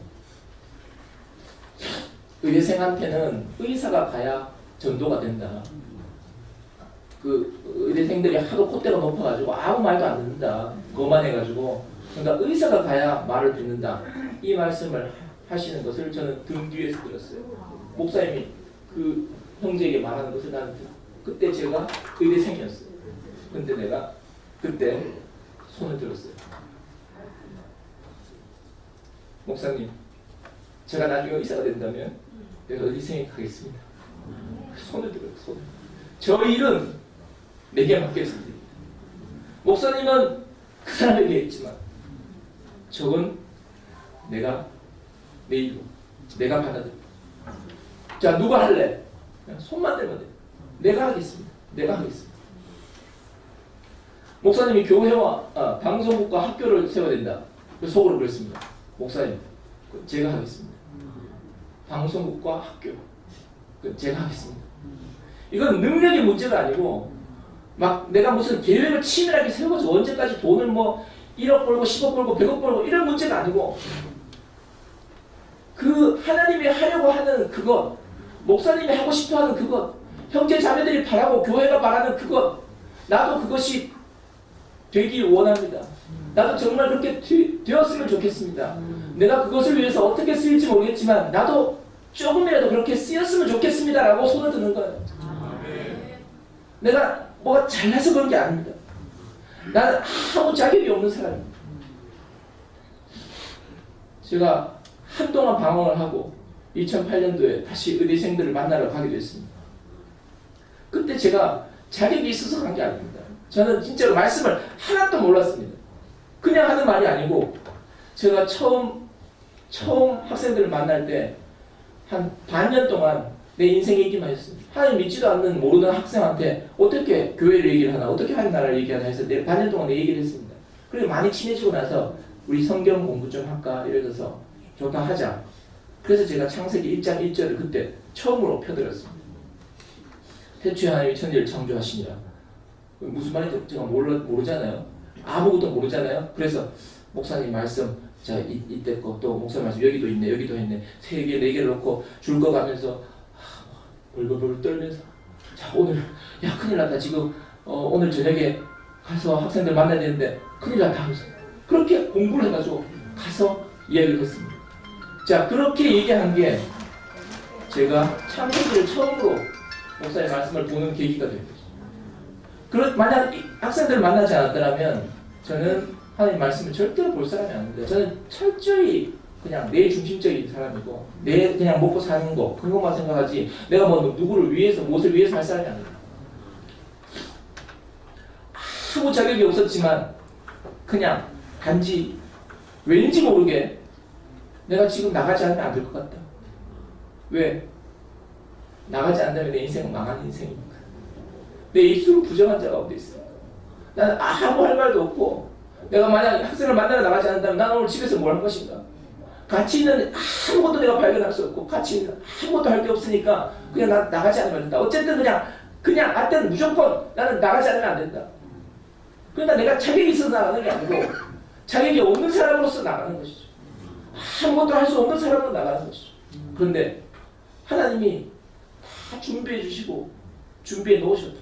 의대생한테는 의사가 가야 전도가 된다. 의대생들이 하도 콧대가 높아가지고 아무 말도 안 듣는다. 거만해가지고 그러니까 의사가 가야 말을 듣는다. 이 말씀을 하시는 것을 저는 등 뒤에서 들었어요. 목사님이 그 형제에게 말하는 것을 나는 그때 제가 의대생이었어요. 근데 내가 그때 손을 들었어요. 목사님, 제가 나중에 의사가 된다면 내가 의대생에 가겠습니다. 손을 들어요. 손을. 저 일은 내게 맡겼습니다. 목사님은 그 사람에게 했지만 저건 내가 내 일로 내가 받아들여. 자, 누가 할래? 그냥 손만 대면 돼. 내가 하겠습니다. 목사님이 교회와 방송국과 학교를 세워야 된다. 속으로 그랬습니다. 목사님, 제가 하겠습니다. 방송국과 학교, 제가 하겠습니다. 이건 능력의 문제가 아니고 막 내가 무슨 계획을 치밀하게 세워서 언제까지 돈을 뭐 1억 벌고 10억 벌고 100억 벌고 이런 문제가 아니고 그 하나님이 하려고 하는 그것, 목사님이 하고 싶어하는 그것, 형제 자매들이 바라고 교회가 바라는 그것, 나도 그것이 되길 원합니다. 나도 정말 그렇게 되었으면 좋겠습니다. 내가 그것을 위해서 어떻게 쓰일지 모르겠지만 나도 조금이라도 그렇게 쓰였으면 좋겠습니다 라고 손을 드는 거예요. 내가 뭐가 잘나서 그런 게 아닙니다. 나는 아무 자격이 없는 사람입니다. 제가 한동안 방황을 하고 2008년도에 다시 의대생들을 만나러 가게 됐습니다. 그때 제가 자격이 있어서 간 게 아닙니다. 저는 진짜로 말씀을 하나도 몰랐습니다. 그냥 하는 말이 아니고 제가 처음 학생들을 만날 때 한 반년 동안 내 인생 얘기만 했습니다. 하나님 믿지도 않는 모르는 학생한테 어떻게 교회를 얘기를 하나, 어떻게 하나님 나라를 얘기하나 해서 내 반년 동안 내 얘기를 했습니다. 그리고 많이 친해지고 나서 우리 성경 공부 좀 할까 이래서 좋다 하자. 그래서 제가 창세기 1장 1절을 그때 처음으로 펴들었습니다. 태초에 하나님이 천지를 창조하시니라. 무슨 말인지 제가 모르잖아요. 아무것도 모르잖아요. 그래서 목사님 말씀 자 이때 거 또 목사님 말씀 여기도 있네 여기도 있네 3개 4개를 놓고 줄 거 가면서 벌벌벌 떨면서 자 오늘 야 큰일 났다 지금 오늘 저녁에 가서 학생들 만나야 되는데 큰일 났다 하면서 그렇게 공부를 해가지고 가서 이야기를 했습니다. 자 그렇게 얘기한 게 제가 창세기를 처음으로 목사의 말씀을 보는 계기가 됩니다. 만약 학생들을 만나지 않았더라면 저는 하나님 말씀을 절대로 볼 사람이 아닙니다. 저는 철저히 그냥 내 중심적인 사람이고 내 그냥 먹고 사는 거 그것만 생각하지 내가 뭐 누구를 위해서 무엇을 위해서 할 사람이 아닙니다. 아무 자격이 없었지만 그냥 단지 왠지 모르게 내가 지금 나가지 않으면 안 될 것 같다. 왜? 나가지 않는다면 내 인생은 망한 인생입니다. 내 입술은 부정한 자가 어디 있습니까? 나는 아무 할 말도 없고 내가 만약 학생을 만나러 나가지 않는다면 나는 오늘 집에서 뭘 할 것인가? 같이 있는 아무것도 내가 발견할 수 없고 같이 있는 아무것도 할 게 없으니까 그냥 나가지 않으면 된다. 어쨌든 그냥 하여튼 무조건 나는 나가지 않으면 안 된다. 그러니까 내가 자격이 있어서 나가는 게 아니고 자격이 없는 사람으로서 나가는 것이죠. 아무것도 할 수 없는 사람으로 나가는 것이죠. 그런데 하나님이 다 준비해 주시고 준비해 놓으셨다.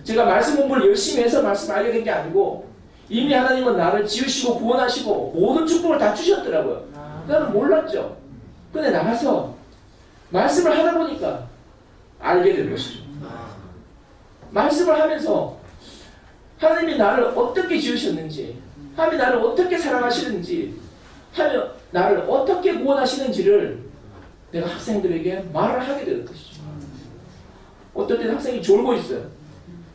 제가 말씀 공부를 열심히 해서 말씀을 알게 된 게 아니고 이미 하나님은 나를 지으시고 구원하시고 모든 축복을 다 주셨더라고요. 나는 몰랐죠. 근데 나가서 말씀을 하다 보니까 알게 된 것이죠. 말씀을 하면서 하나님이 나를 어떻게 지으셨는지 하나님이 나를 어떻게 사랑하시는지 하나님이 나를 어떻게 구원하시는지를 내가 학생들에게 말을 하게 되는 것이죠. 어떨 때는 학생이 졸고 있어요.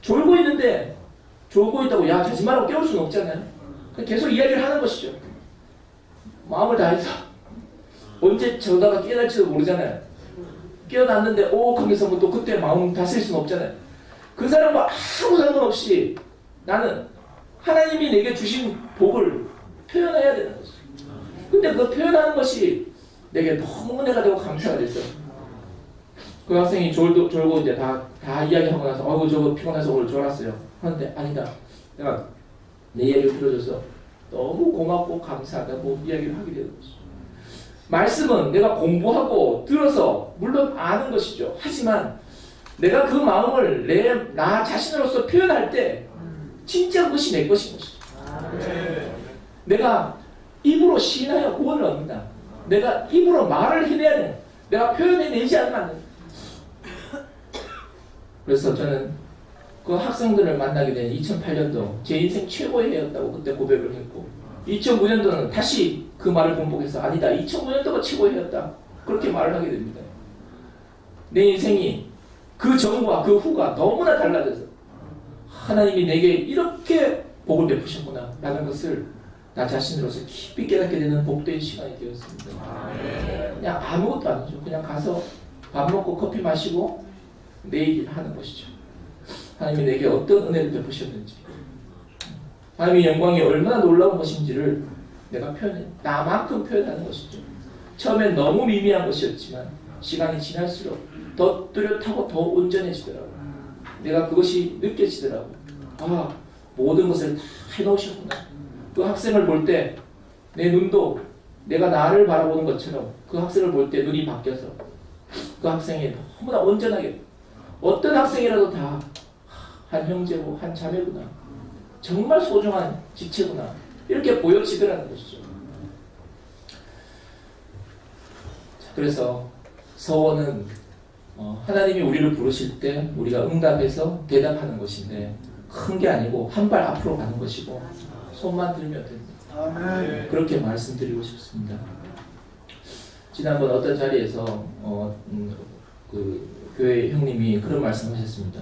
졸고 있는데 졸고 있다고 야 자지 말라고 깨울 수는 없잖아요. 계속 이야기를 하는 것이죠. 마음을 다해서 언제 저다가 깨어날지도 모르잖아요. 깨어났는데 오 하면서 또 그때 마음 다스릴 수는 없잖아요. 그 사람과 아무 상관없이 나는 하나님이 내게 주신 복을 표현해야 되는 것이죠. 근데 그 표현하는 것이 내게 너무 은혜가 되고 감사가 됐어요. 그 학생이 졸고 이제 다 이야기하고 나서 어이구 저거 피곤해서 오늘 졸았어요 하는데 아니다. 내가 내 이야기를 들어줘서 너무 고맙고 감사하다고 이야기를 하게 되는 것이죠. 말씀은 내가 공부하고 들어서 물론 아는 것이죠. 하지만 내가 그 마음을 나 자신으로서 표현할 때 진짜 그것이 내 것인 것이죠. 내가 입으로 시인하여 구원을 얻는다. 내가 입으로 말을 해내야 돼. 내가 표현해내지 않으면 안 된다. 그래서 저는 그 학생들을 만나게 된 2008년도 제 인생 최고의 해였다고 그때 고백을 했고 2009년도는 다시 그 말을 반복해서 아니다 2009년도가 최고의 해였다 그렇게 말을 하게 됩니다. 내 인생이 그 전과 그 후가 너무나 달라져서 하나님이 내게 이렇게 복을 베푸셨구나 라는 것을 나 자신으로서 깊이 깨닫게 되는 복된 시간이 되었습니다. 그냥 아무것도 아니죠. 그냥 가서 밥 먹고 커피 마시고 내 얘기를 하는 것이죠. 하나님이 내게 어떤 은혜를 베푸셨는지 하나님의 영광이 얼마나 놀라운 것인지를 내가 나만큼 표현하는 것이죠. 처음엔 너무 미미한 것이었지만 시간이 지날수록 더 뚜렷하고 더 온전해지더라고요. 내가 그것이 느껴지더라고요. 아, 모든 것을 다 해놓으셨구나. 그 학생을 볼 때 내 눈도 내가 나를 바라보는 것처럼 그 학생을 볼 때 눈이 바뀌어서 그 학생이 너무나 온전하게, 어떤 학생이라도 다 한 형제고 한 자매구나, 정말 소중한 지체구나, 이렇게 보여지더라는 것이죠. 그래서 서원은 하나님이 우리를 부르실 때 우리가 응답해서 대답하는 것인데, 큰 게 아니고 한 발 앞으로 가는 것이고 손만 들면 됩니다. 그렇게 말씀드리고 싶습니다. 지난번 어떤 자리에서 그 교회 형님이 그런 말씀하셨습니다.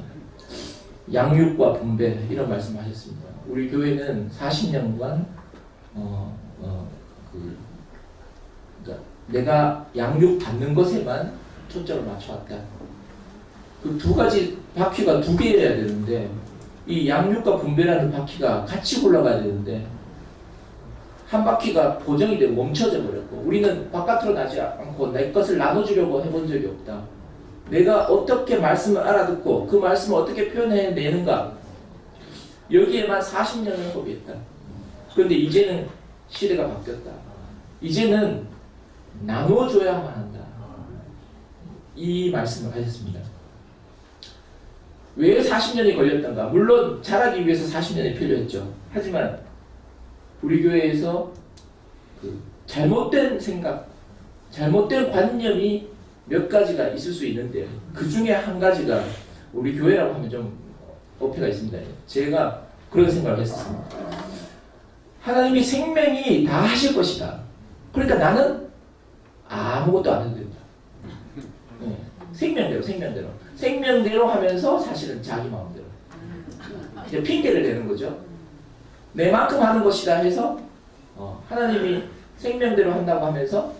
양육과 분배, 이런 말씀하셨습니다. 우리 교회는 40년간 그러니까 내가 양육 받는 것에만 초점을 맞춰왔다. 그 두 가지 바퀴가 두 개여야 되는데, 이 양육과 분배라는 바퀴가 같이 굴러가야 되는데 한 바퀴가 고정이 되고 멈춰져 버렸고, 우리는 바깥으로 나지 않고 내 것을 나눠주려고 해본 적이 없다. 내가 어떻게 말씀을 알아듣고 그 말씀을 어떻게 표현해내는가, 여기에만 40년을 허비했다. 그런데 이제는 시대가 바뀌었다. 이제는 나눠줘야만 한다. 이 말씀을 하셨습니다. 왜 40년이 걸렸던가? 물론 자라기 위해서 40년이 필요했죠. 하지만 우리 교회에서 그 잘못된 생각, 잘못된 관념이 몇 가지가 있을 수 있는데요. 그 중에 한 가지가 우리 교회라고 하면 좀 어폐가 있습니다. 제가 그런 생각을 했었습니다. 하나님이 생명이 다 하실 것이다. 그러니까 나는 아무것도 안 해도 된다. 생명대로 하면서 사실은 자기 마음대로 이제 핑계를 대는 거죠. 내만큼 하는 것이다 해서 하나님이 생명대로 한다고 하면서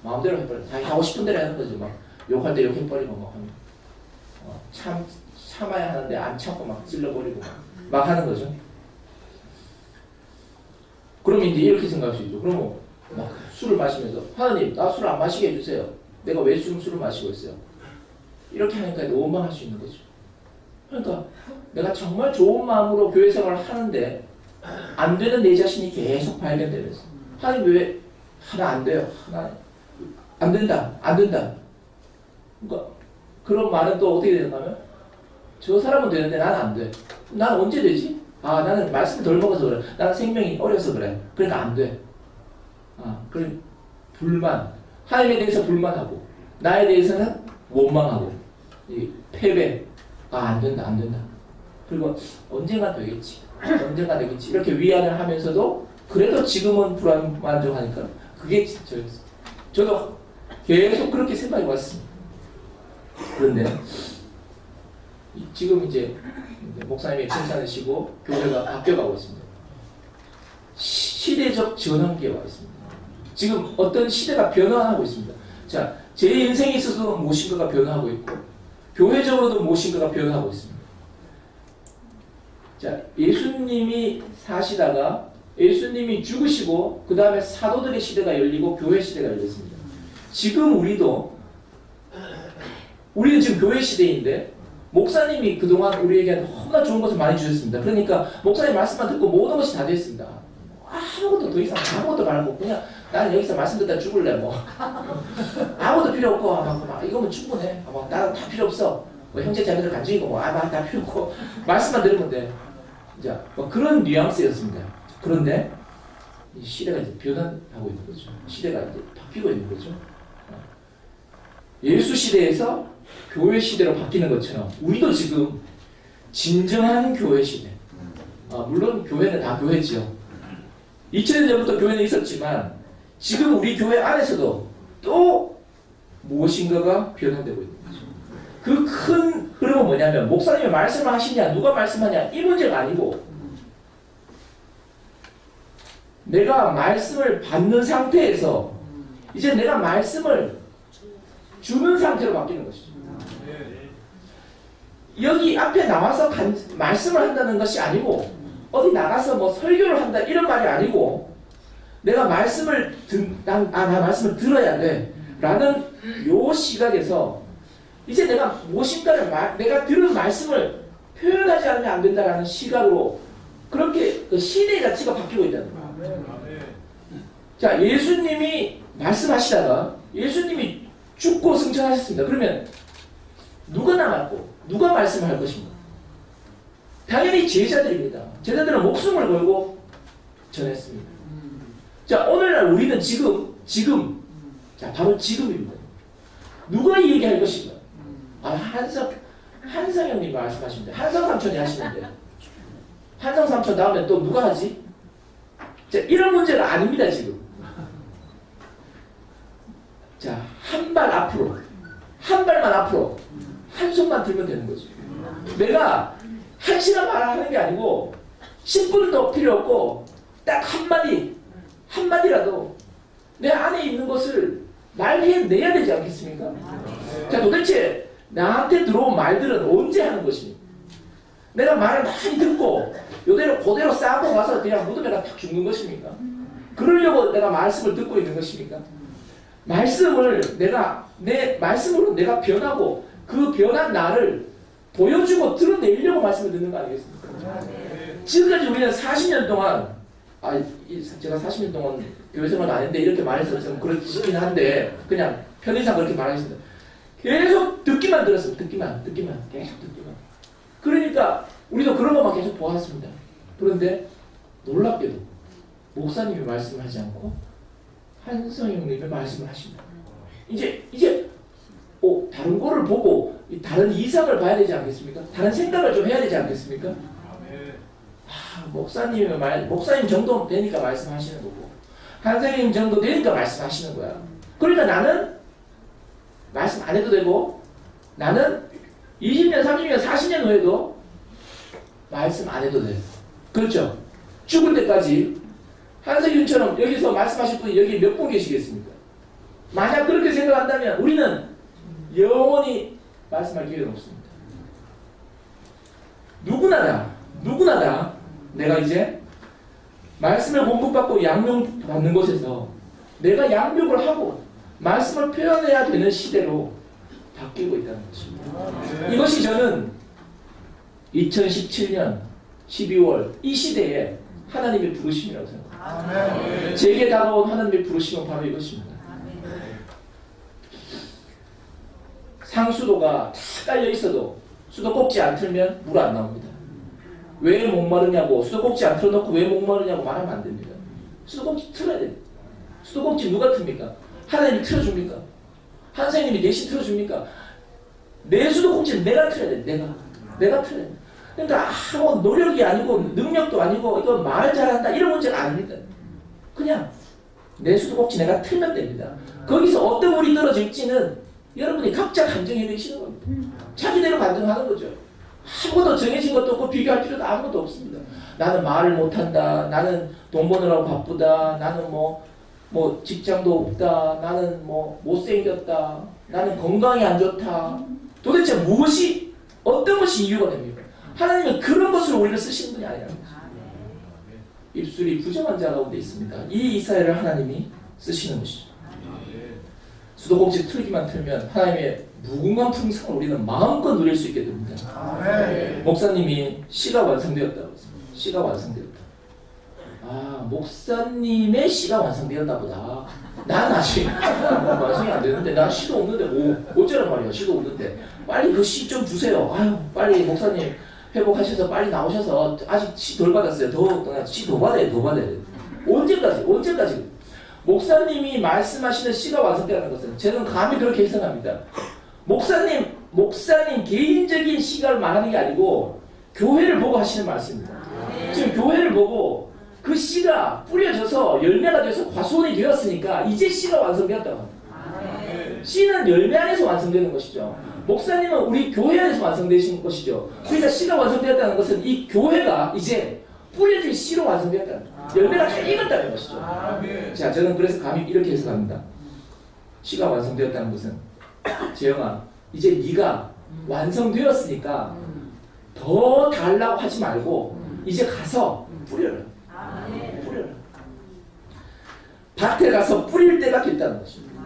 마음대로 해버려. 다 하고 싶은 대로 하는 거죠. 막 욕할 때 욕해버리고 막 하면 참아야 하는데 안 참고 막 찔러버리고 막 하는 거죠. 그럼 이제 이렇게 생각할 수 있죠. 그러면 막 술을 마시면서 하나님, 나 술 안 마시게 해주세요. 내가 왜 술을 마시고 있어요? 이렇게 하니까 원망할 수 있는 거죠. 그러니까 내가 정말 좋은 마음으로 교회 생활을 하는데 안 되는 내 자신이 계속 발견되면서, 하나님 왜 하나 안 돼요? 하나 안 된다. 그러니까 그런 말은 또 어떻게 되는가면, 저 사람은 되는데 나는 안 돼. 나는 언제 되지? 아, 나는 말씀을 덜 먹어서 그래. 나는 생명이 어려서 그래. 그러니까 안 돼. 그래, 불만. 하나님에 대해서 불만하고 나에 대해서는 원망하고 패배. 안 된다. 그리고 언젠가 되겠지. 이렇게 위안을 하면서도 그래도 지금은 불만족하니까 그게 저였어요. 저도 계속 그렇게 생각해 왔습니다. 그런데 지금 이제 목사님이 괜찮으시고 교회가 바뀌어가고 있습니다. 시대적 전환기에 와 있습니다. 지금 어떤 시대가 변화하고 있습니다. 자, 제 인생에 있어서도 무엇인가가 변화하고 있고 교회적으로도 무엇인가가 변화하고 있습니다. 자, 예수님이 사시다가 예수님이 죽으시고 그 다음에 사도들의 시대가 열리고 교회 시대가 열렸습니다. 지금 우리는 지금 교회 시대인데, 목사님이 그동안 우리에게 너무나 좋은 것을 많이 주셨습니다. 그러니까 목사님 말씀만 듣고 모든 것이 다 됐습니다. 아무것도 더 이상 아무것도 말고 그냥 나는 여기서 말씀 듣다 죽을래 뭐. 아무것도 필요 없고 막 이거면 충분해. 나는 다 필요 없어. 형제 자매들 간증이고 다 필요 없고 말씀만 들으면 돼. 자, 그런 뉘앙스였습니다. 그런데 이 시대가 이제 변화하고 있는 거죠. 시대가 이제 바뀌고 있는 거죠. 예수 시대에서 교회 시대로 바뀌는 것처럼 우리도 지금 진정한 교회 시대. 물론 교회는 다 교회지요. 2000년 전부터 교회는 있었지만 지금 우리 교회 안에서도 또 무엇인가가 변화되고 있는 거죠. 그 큰 흐름은 뭐냐면, 목사님이 말씀을 하시냐 누가 말씀하냐 이 문제가 아니고, 내가 말씀을 받는 상태에서 이제 내가 말씀을 주는 상태로 바뀌는 것이죠. 여기 앞에 나와서 말씀을 한다는 것이 아니고, 어디 나가서 뭐 설교를 한다 이런 말이 아니고, 내가 말씀을 나 말씀을 들어야 돼. 라는 요 시각에서 이제 내가 무엇인가를 내가 들은 말씀을 표현하지 않으면 안 된다라는 시각으로 그렇게 그 신의 가치가 바뀌고 있다는 거예요. 자, 예수님이 말씀하시다가 예수님이 죽고 승천하셨습니다. 그러면 누가 남았고 누가 말씀할 것입니까? 당연히 제자들입니다. 제자들은 목숨을 걸고 전했습니다. 자, 오늘날 우리는 지금 자, 바로 지금입니다. 누가 이 얘기할 것인가? 아, 한성 형님 말씀하십니다. 한성 삼촌이 하시는데 한성 삼촌 다음에 또 누가 하지? 자, 이런 문제가 아닙니다. 지금. 자, 한 발 앞으로, 한 발만 앞으로, 한 손만 들면 되는 거죠. 내가 1시간 말하는 게 아니고 10분도 필요 없고 딱 한마디라도 내 안에 있는 것을 말해내야 되지 않겠습니까? 자, 도대체 나한테 들어온 말들은 언제 하는 것입니까? 내가 말을 많이 듣고 그대로 싸고 가서 그냥 무덤에다 탁 죽는 것입니까? 그러려고 내가 말씀을 듣고 있는 것입니까? 말씀을 내 말씀으로 내가 변하고 그 변한 나를 보여주고 드러내려고 말씀을 듣는 거 아니겠습니까? 지금까지 우리는 40년 동안 제가 40년 동안 교회 생활 안 했는데 이렇게 말해서 좀 그렇긴 한데 그냥 편의상 그렇게 말하겠습니다. 계속 듣기만 들었습니다. 듣기만 계속 듣기만. 그러니까 우리도 그런 것만 계속 보았습니다. 그런데 놀랍게도 목사님이 말씀을 하지 않고 한성형님이 말씀을 하십니다. 이제 다른 거를 보고 다른 이상을 봐야 되지 않겠습니까? 다른 생각을 좀 해야 되지 않겠습니까? 목사님 정도 되니까 말씀하시는 거고 한성님 정도 되니까 말씀하시는 거야. 그러니까 나는 말씀 안 해도 되고 나는 20년, 30년, 40년 후에도 말씀 안 해도 돼. 그렇죠? 죽을 때까지 한석윤처럼 여기서 말씀하실 분이 여기 몇 분 계시겠습니까? 만약 그렇게 생각한다면 우리는 영원히 말씀할 기회가 없습니다. 누구나 다 내가 이제 말씀을 공급받고 양육받는 곳에서 내가 양육을 하고 말씀을 표현해야 되는 시대로 바뀌고 있다는 것입니다. 이것이 저는 2017년 12월 이 시대에 하나님의 부르심이라고 생각합니다. 제게 다가온 하나님의 부르심은 바로 이것입니다. 상수도가 다 깔려 있어도 수도꼭지 안 틀면 물 안 나옵니다. 왜 목마르냐고 수도꼭지 안 틀어놓고 왜 목마르냐고 말하면 안 됩니다. 수도꼭지 틀어야 됩니다. 수도꼭지 누가 틉니까? 하나님이 틀어줍니까? 한사님이 대신 틀어줍니까? 내 수도꼭지는 내가 틀어야 돼. 내가 틀어야 돼. 그러니까 뭐 노력이 아니고 능력도 아니고 이거 말 잘한다 이런 문제가 아닙니다. 그냥 내 수도꼭지 내가 틀면 됩니다. 거기서 어떤 물이 떨어질지는 여러분이 각자 감정해내시는 겁니다. 자기대로 반응하는 거죠. 아무것도 정해진 것도 없고 비교할 필요도 아무것도 없습니다. 나는 말을 못한다. 나는 돈 버느라고 바쁘다. 나는 뭐 직장도 없다. 나는 못생겼다. 나는 건강이 안 좋다. 도대체 어떤 것이 이유가 됩니까? 하나님은 그런 것으로 우리를 쓰시는 분이 아니라는 거죠. 입술이 부정한 자 가운데 있습니다. 이 이사야를 하나님이 쓰시는 것이죠. 수도꼭지 틀기만 틀면 하나님의 무궁한 풍성을 우리는 마음껏 누릴 수 있게 됩니다. 목사님이 시가 완성되었다고 했습니다. 시가 완성되었다. 목사님의 시가 완성되었나 보다. 난 아직 완성이 안 되는데 난 시도 없는데 어쩌란 말이야. 시도 없는데 빨리 그 시 좀 주세요. 빨리 목사님 회복하셔서 빨리 나오셔서 아직 시 덜 받았어요. 시 더 받아야 돼. 언제까지? 목사님이 말씀하시는 시가 완성되라는 것은 저는 감히 그렇게 해석합니다. 목사님 개인적인 시가를 말하는 게 아니고 교회를 보고 하시는 말씀입니다. 지금 교회를 보고 그 씨가 뿌려져서 열매가 돼서 과수원이 되었으니까 이제 씨가 완성되었다고 합니다. 씨는 열매 안에서 완성되는 것이죠. 목사님은 우리 교회 안에서 완성되신 것이죠. 그러니까 씨가 완성되었다는 것은 이 교회가 이제 뿌려진 씨로 완성되었다는 거예요. 열매가 다 익었다는 것이죠. 자, 저는 그래서 감히 이렇게 해석합니다. 씨가 완성되었다는 것은 재영아, 이제 네가 완성되었으니까 더 달라고 하지 말고 이제 가서 뿌려라. 뿌려라. 밭에 가서 뿌릴 때가 됐다는 것입니다.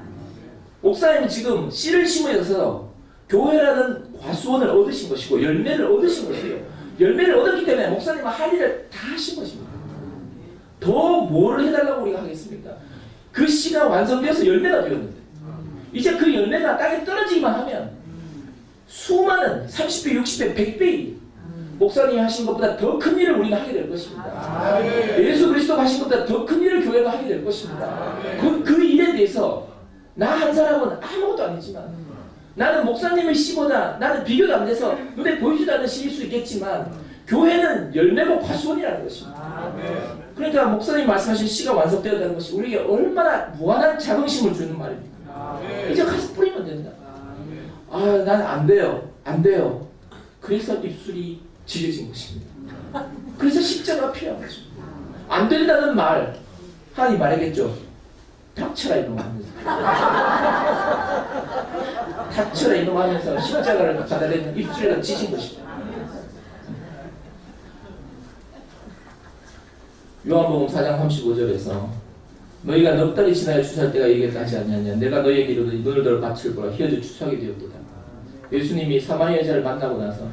목사님은 지금 씨를 심으셔서 교회라는 과수원을 얻으신 것이고 열매를 얻으신 것이에요. 열매를 얻었기 때문에 목사님은 할 일을 다 하신 것입니다. 더 뭐를 해달라고 우리가 하겠습니까? 그 씨가 완성되어서 열매가 되었는데 이제 그 열매가 땅에 떨어지기만 하면 수많은 30배, 60배, 100배 목사님이 하신 것보다 더 큰 일을 우리가 하게 될 것입니다. 예수 그리스도가 하신 것보다 더 큰 일을 교회가 하게 될 것입니다. 그 일에 대해서 나 한 사람은 아무것도 아니지만 나는 목사님의 씨보다 나는 비교도 안 돼서 눈에 보이지도 않는 씨일 수 있겠지만 교회는 열매고 과수원이라는 것입니다. 그러니까 목사님 말씀하신 씨가 완성되었다는 것이 우리에게 얼마나 무한한 자긍심을 주는 말입니까? 이제 가서 뿌리면 된다. 아, 난 안 돼요. 안 돼요. 그래서 입술이 지려진 것입니다. 그래서 십자가가 필요한 거죠. 안 된다는 말 하나님 말하겠죠. 닥쳐라 이놈 하면서 닥쳐라 이놈 하면서 십자가를 받아내는 입술에다 찢은 것입니다. 요한복음 4장 35절에서 너희가 넉 달이 지나야 추수할 때가 이르겠다 하지 않냐냐. 내가 너희에게 이르노니 눈을 들어 밭을 보라. 휘어져 추수하게 되었도다. 예수님이 사마리아 여자를 만나고 나서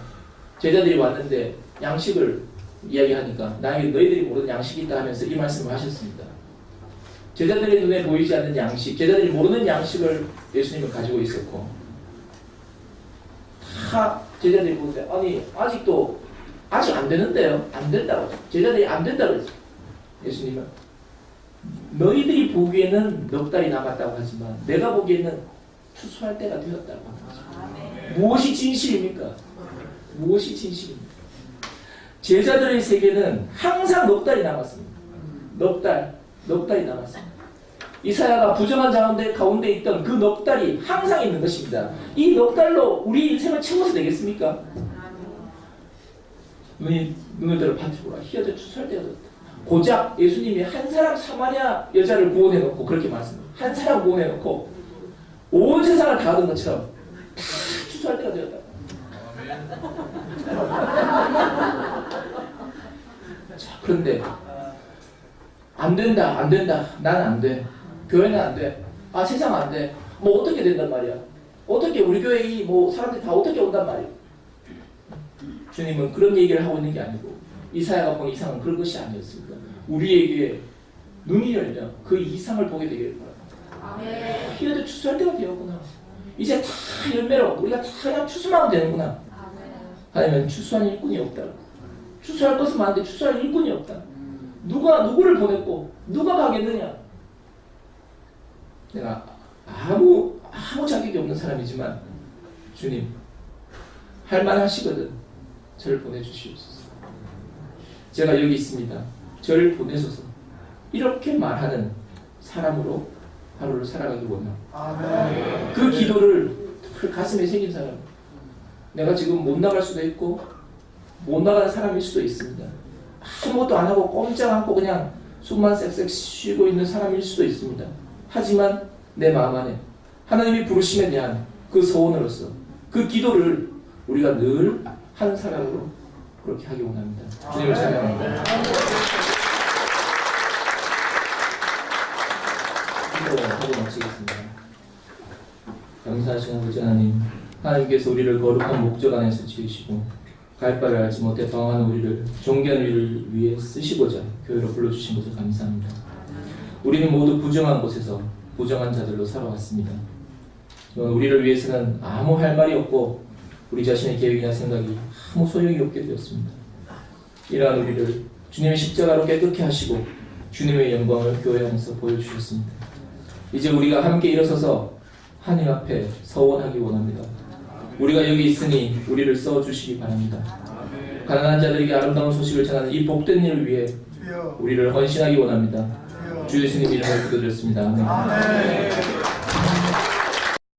제자들이 왔는데 양식을 이야기하니까 나에게 너희들이 모르는 양식이 있다 하면서 이 말씀을 하셨습니다. 제자들의 눈에 보이지 않는 양식, 제자들이 모르는 양식을 예수님은 가지고 있었고 다 제자들이 보는데 아니 아직도 아직 안 되는데요. 안 된다고. 제자들이 안 된다고 했어요. 예수님은 너희들이 보기에는 넉 달이 남았다고 하지만 내가 보기에는 추수할 때가 되었다고 합니다. 무엇이 진실입니까? 무엇이 진실입니까? 제자들의 세계는 항상 넉 달이 남았습니다. 넉 달이 남았습니다. 이사야가 부정한 가운데 있던 그 넉 달이 항상 있는 것입니다. 이 넉 달로 우리 인생을 채워서 되겠습니까? 눈을 들어 밭을 보라. 휘어져 추수할 때가 되었다. 고작 예수님이 한 사람 사마리아 여자를 구원해놓고 그렇게 말씀합니다. 한 사람 구원해놓고 온 세상을 다 얻은 것처럼 다 추수할 때가 되었다. 자, 그런데 안 된다. 나는 안 돼. 교회는 안 돼. 아, 세상 안 돼. 뭐 어떻게 된단 말이야? 어떻게 우리 교회 사람들이 다 어떻게 온단 말이야? 주님은 그런 얘기를 하고 있는 게 아니고 이사야가 본 이상은 그런 것이 아니었습니다. 우리에게 눈이 열려 그 이상을 보게 되기를 바랍니다. 휘어져 추수할 때가 되었구나. 이제 다 열매로 우리가 다 그냥 추수만 하면 되는구나. 하나님은 추수한 일꾼이 없다. 추수할 것은 많은데 추수할 일꾼이 없다. 누가 누구를 보냈고 누가 가겠느냐. 내가 아무 자격이 없는 사람이지만 주님 할만하시거든 저를 보내주시옵소서. 제가 여기 있습니다. 저를 보내소서. 이렇게 말하는 사람으로 하루를 살아가기 원합니다. 그 기도를 가슴에 새긴 사람. 내가 지금 못 나갈 수도 있고 못 나가는 사람일 수도 있습니다. 아무것도 안 하고 꼼짝 않고 그냥 숨만 쌕쌕 쉬고 있는 사람일 수도 있습니다. 하지만 내 마음 안에 하나님이 부르심에 대한 그 소원으로서 그 기도를 우리가 늘 하는 사람으로 그렇게 하기 원합니다. 주님을 찬양합니다. 기도하고 마치겠습니다. 감사하신 아버지 하나님, 하나님께서 우리를 거룩한 목적 안에서 지으시고 갈 바를 알지 못해 방황하는 우리를 존귀한 일을 위해 쓰시고자 교회로 불러주신 것을 감사합니다. 우리는 모두 부정한 곳에서 부정한 자들로 살아왔습니다. 우리를 위해서는 아무 할 말이 없고 우리 자신의 계획이나 생각이 아무 소용이 없게 되었습니다. 이러한 우리를 주님의 십자가로 깨끗게 하시고 주님의 영광을 교회 안에서 보여주셨습니다. 이제 우리가 함께 일어서서 하나님 앞에 서원하기 원합니다. 우리가 여기 있으니 우리를 써주시기 바랍니다. 가난한 자들에게 아름다운 소식을 전하는 이 복된 일을 위해 우리를 헌신하기 원합니다. 주 예수님 이름으로 기도드렸습니다. 아멘.